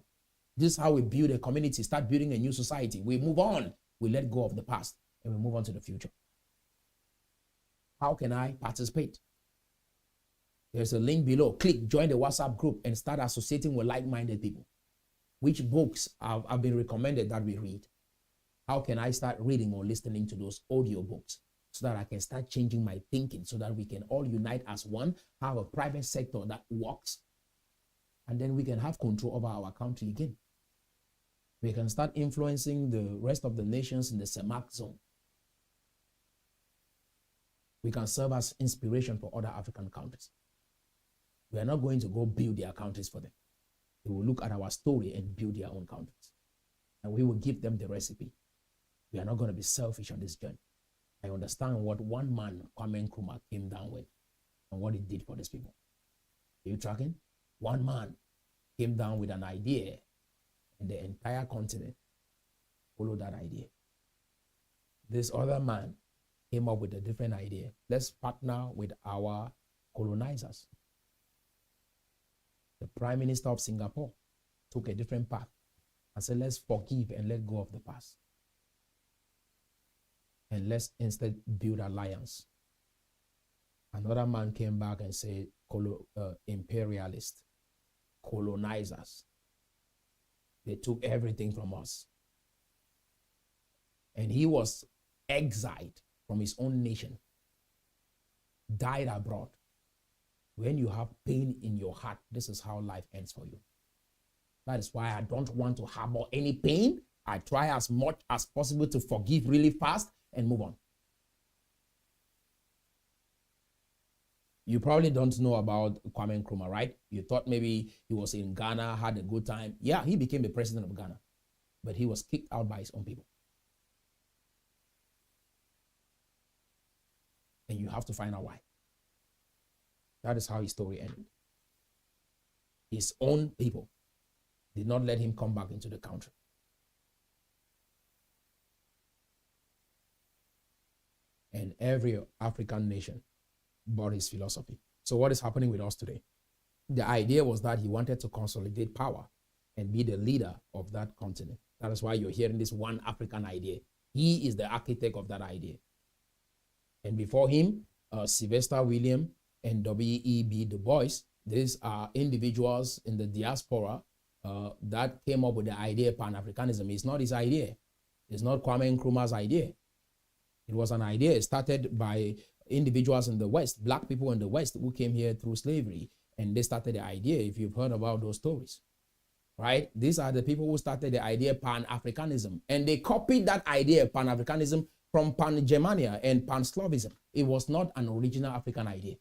This is how we build a community, start building a new society. We move on. We let go of the past and we move on to the future. How can I participate? There's a link below. Click, join the WhatsApp group and start associating with like-minded people. Which books have been recommended that we read? How can I start reading or listening to those audio books so that I can start changing my thinking so that we can all unite as one, have a private sector that works, and then we can have control over our country again. We can start influencing the rest of the nations in the CEMAC zone. We can serve as inspiration for other African countries. We are not going to go build their countries for them. They will look at our story and build their own countries. And we will give them the recipe. We are not going to be selfish on this journey. I understand what one man, Kwame Nkrumah, came down with and what he did for these people. Are you tracking? One man came down with an idea and the entire continent followed that idea. This other man came up with a different idea. Let's partner with our colonizers. The Prime Minister of Singapore took a different path and said, let's forgive and let go of the past. And let's instead build alliance. Another man came back and said, imperialist, colonizers. They took everything from us. And he was exiled from his own nation, died abroad. When you have pain in your heart, this is how life ends for you. That is why I don't want to harbor any pain. I try as much as possible to forgive really fast and move on. You probably don't know about Kwame Nkrumah, right? You thought maybe he was in Ghana, had a good time. Yeah, he became the president of Ghana, but he was kicked out by his own people. And you have to find out why. That is how his story ended. His own people did not let him come back into the country. And every African nation bought his philosophy. So what is happening with us today? The idea was that he wanted to consolidate power and be the leader of that continent. That is why you're hearing this one African idea. He is the architect of that idea. And before him, Sylvester William and W.E.B. Du Bois, these are individuals in the diaspora that came up with the idea of Pan-Africanism. It's not his idea. It's not Kwame Nkrumah's idea. It was an idea started by individuals in the West, black people in the West who came here through slavery, and they started the idea, if you've heard about those stories, right? These are the people who started the idea of Pan-Africanism, and they copied that idea of Pan-Africanism from Pan-Germania and Pan-Slavism. It was not an original African idea.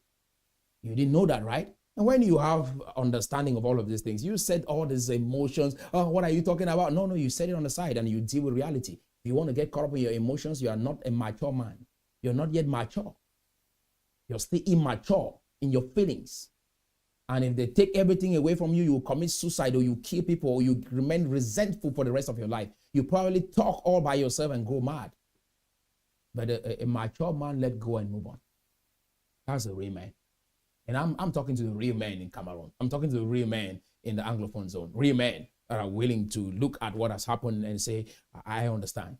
You didn't know that, right? And when you have understanding of all of these things, you said all these emotions, oh, what are you talking about? No, you set it on the side and you deal with reality. If you want to get caught up in your emotions, you are not a mature man. You're not yet mature. You're still immature in your feelings. And if they take everything away from you, you will commit suicide or you kill people or you remain resentful for the rest of your life. You probably talk all by yourself and go mad. But a mature man let go and move on. That's a real man. And I'm talking to the real men in Cameroon. I'm talking to the real men in the Anglophone zone. Real men that are willing to look at what has happened and say, I understand.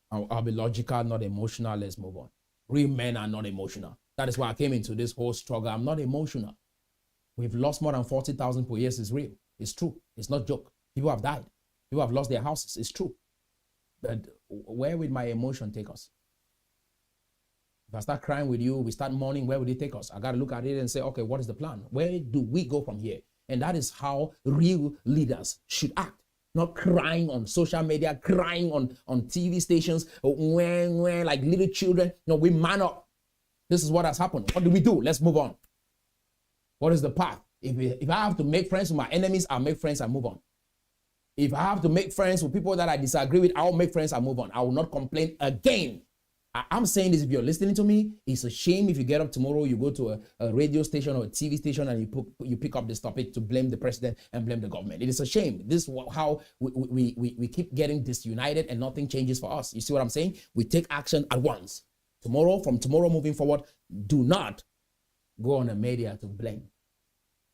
I'll be logical, not emotional. Let's move on. Real men are not emotional. That is why I came into this whole struggle. I'm not emotional. We've lost more than 40,000 per year. It's real. It's true. It's not a joke. People have died. People have lost their houses. It's true. But where will my emotion take us? If I start crying with you, we start mourning, where will it take us? I got to look at it and say, okay, what is the plan? Where do we go from here? And that is how real leaders should act. Not crying on social media, crying on TV stations, like little children. No, we man up. This is what has happened. What do we do? Let's move on. What is the path? If I have to make friends with my enemies, I'll make friends and move on. If I have to make friends with people that I disagree with, I'll make friends and move on. I will not complain again. I'm saying this, if you're listening to me, it's a shame if you get up tomorrow, you go to a radio station or a TV station and you pick up this topic to blame the president and blame the government. It is a shame. This is how we keep getting disunited and nothing changes for us. You see what I'm saying? We take action at once. Tomorrow, from tomorrow moving forward, do not go on the media to blame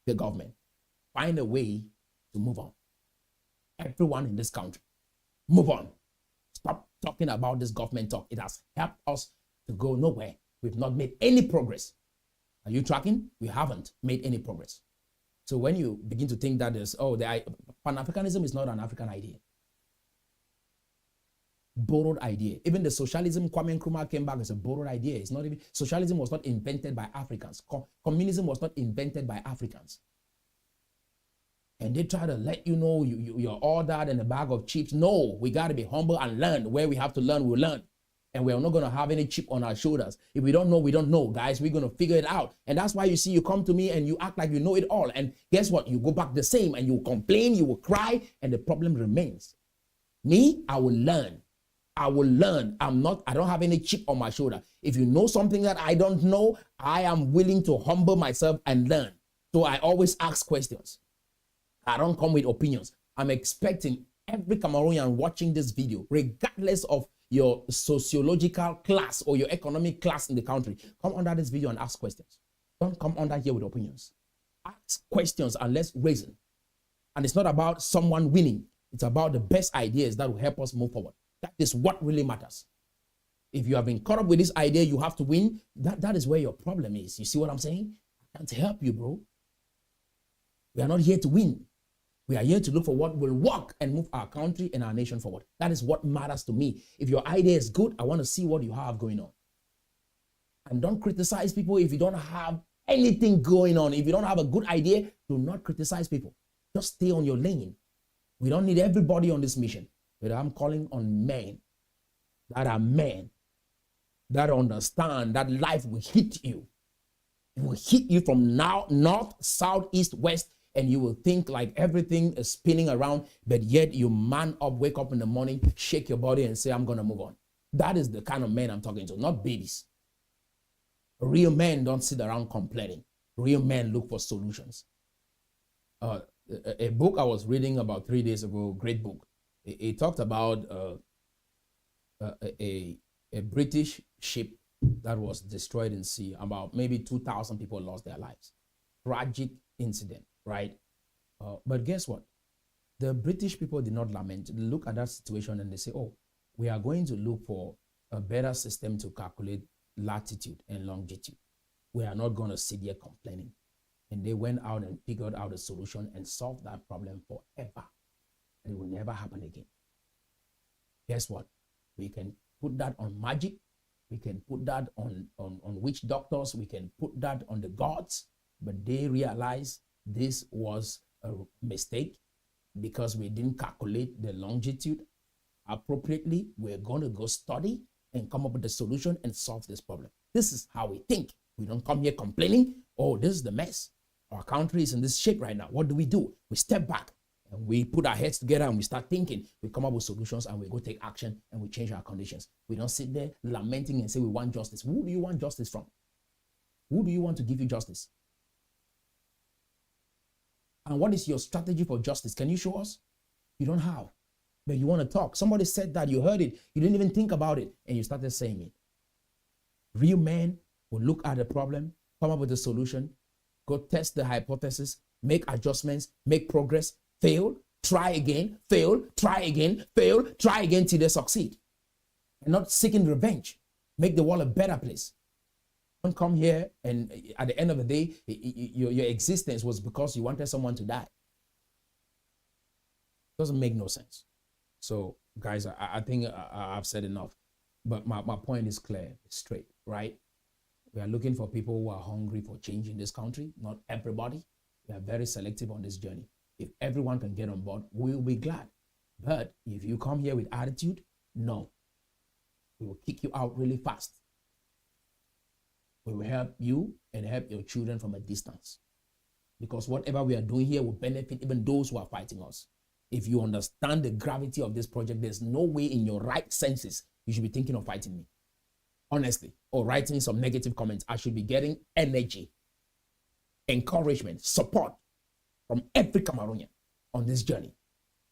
the government. Find a way to move on. Everyone in this country, move on. Stop talking about this government talk. It has helped us to go nowhere. We've not made any progress. Are you tracking? We haven't made any progress. So when you begin to think that Pan-Africanism is not an African idea. Borrowed idea. Even the socialism Kwame Nkrumah came back as a borrowed idea. It's not even, socialism was not invented by Africans. Communism was not invented by Africans. And they try to let you know you're all that in a bag of chips. No, we got to be humble and learn. Where we have to learn, we'll learn. And we're not going to have any chip on our shoulders. If we don't know, we don't know, guys. We're going to figure it out. And that's why you see, you come to me and you act like you know it all. And guess what? You go back the same and you complain, you will cry, and the problem remains. Me, I will learn. I will learn. I don't have any chip on my shoulder. If you know something that I don't know, I am willing to humble myself and learn. So I always ask questions. I don't come with opinions. I'm expecting every Cameroonian watching this video, regardless of your sociological class or your economic class in the country, come under this video and ask questions. Don't come under here with opinions. Ask questions and let's reason. And it's not about someone winning. It's about the best ideas that will help us move forward. That is what really matters. If you have been caught up with this idea, you have to win. That is where your problem is. You see what I'm saying? I can't help you, bro. We are not here to win. We are here to look for what will work and move our country and our nation forward. That is what matters to me. If your idea is good, I want to see what you have going on. And don't criticize people if you don't have anything going on. If you don't have a good idea, do not criticize people. Just stay on your lane. We don't need everybody on this mission. But I'm calling on men that understand that life will hit you. It will hit you from now, north, south, east, west, and you will think like everything is spinning around, but yet you man up, wake up in the morning, shake your body and say, I'm going to move on. That is the kind of men I'm talking to, not babies. Real men don't sit around complaining. Real men look for solutions. A book I was reading about 3 days ago, great book. It talked about a British ship that was destroyed in sea. About maybe 2,000 people lost their lives. Tragic incident, right? But guess what? The British people did not lament. They look at that situation and they say, oh, we are going to look for a better system to calculate latitude and longitude. We are not going to sit here complaining. And they went out and figured out a solution and solved that problem forever. And it will never happen again. Guess what? We can put that on magic. We can put that on witch doctors. We can put that on the gods. But they realized this was a mistake because we didn't calculate the longitude appropriately. We're going to go study and come up with a solution and solve this problem. This is how we think. We don't come here complaining, oh, this is the mess. Our country is in this shape right now. What do? We step back and we put our heads together and we start thinking. We come up with solutions and we go take action and we change our conditions. We don't sit there lamenting and say we want justice. Who do you want justice from? Who do you want to give you justice? And what is your strategy for justice? Can you show us? You don't have, but you want to talk. Somebody said that, you heard it, you didn't even think about it, and you started saying it. Real men will look at the problem, come up with a solution, go test the hypothesis, make adjustments, make progress, fail, try again, fail, try again, fail, try again till they succeed. And not seeking revenge. Make the world a better place. Don't come here and at the end of the day, your existence was because you wanted someone to die. Doesn't make no sense. So, guys, I think I've said enough. But my point is clear, straight, right? We are looking for people who are hungry for change in this country, not everybody. We are very selective on this journey. If everyone can get on board, we will be glad. But if you come here with attitude, no. We will kick you out really fast. We will help you and help your children from a distance. Because whatever we are doing here will benefit even those who are fighting us. If you understand the gravity of this project, there's no way in your right senses you should be thinking of fighting me. honestly, or writing some negative comments. I should be getting energy, encouragement, support from every Cameroonian on this journey,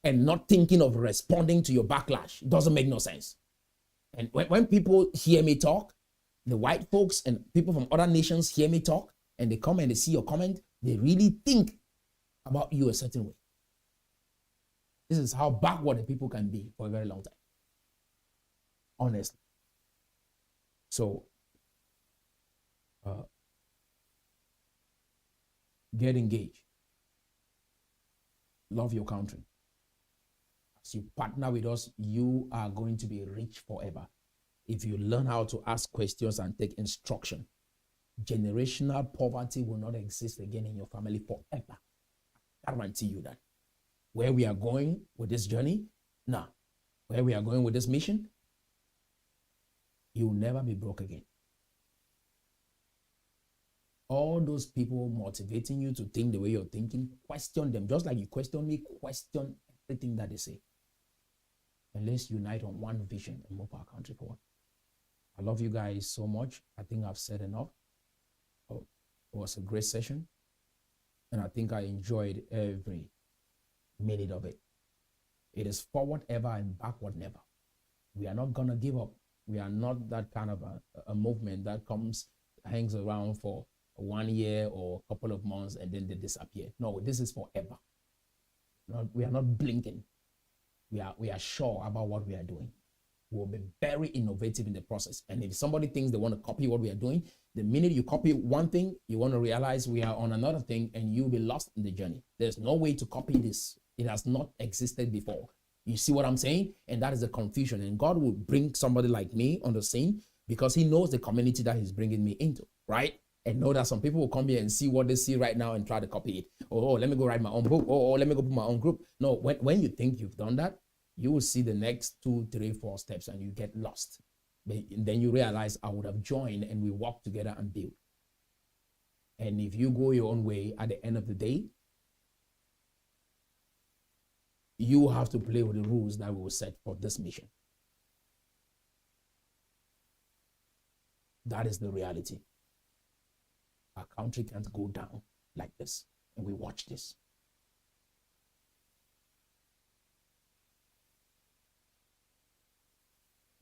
and not thinking of responding to your backlash. It doesn't make no sense. And when people hear me talk, the white folks and people from other nations hear me talk, and they come and they see your comment, they really think about you a certain way. This is how backward the people can be for a very long time. Honestly. So, get engaged. Love your country. As you partner with us, you are going to be rich forever. If you learn how to ask questions and take instruction, generational poverty will not exist again in your family forever. I guarantee you that. Where we are going with this journey, where we are going with this mission, you will never be broke again. All those people motivating you to think the way you're thinking, question them. Just like you question me, question everything that they say. And let's unite on one vision and move our country forward. I love you guys so much. I think I've said enough. It was a great session. And I think I enjoyed every minute of it. It is forward ever and backward never. We are not going to give up. We are not that kind of a movement that hangs around for 1 year or a couple of months and then they disappear. No, this is forever. We are not blinking. We are sure about what we are doing. We'll be very innovative in the process. And if somebody thinks they want to copy what we are doing, the minute you copy one thing, you want to realize we are on another thing and you'll be lost in the journey. There's no way to copy this. It has not existed before. You see what I'm saying? And that is the confusion. And God will bring somebody like me on the scene because he knows the community that he's bringing me into, right? And know that some people will come here and see what they see right now and try to copy it. Oh, let me go write my own book. Oh, let me go put my own group. No, when you think you've done that, you will see the next 2, 3, 4 steps and you get lost. But then you realize I would have joined and we walk together and build. And if you go your own way, at the end of the day, you have to play with the rules that we will set for this mission. That is the reality. Our country can't go down like this. And we watch this.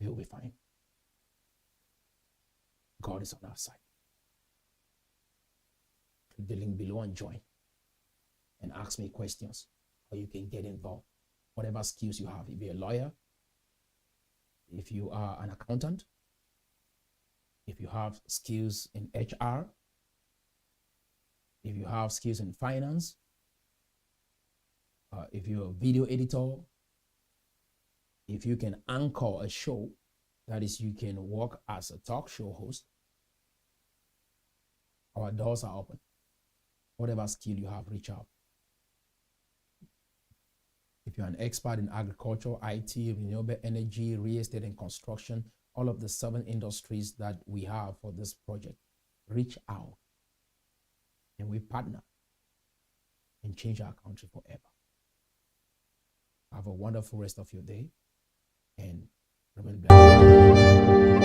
We'll be fine. God is on our side. Click the link below and join. And ask me questions. Or you can get involved. Whatever skills you have. If you're a lawyer, if you are an accountant, if you have skills in HR, if you have skills in finance, if you're a video editor, if you can anchor a show, that is, you can work as a talk show host, our doors are open. Whatever skill you have, reach out. If you're an expert in agriculture, IT, renewable energy, real estate and construction, all of the 7 industries that we have for this project, reach out and we partner and change our country forever. Have a wonderful rest of your day and remain blessed.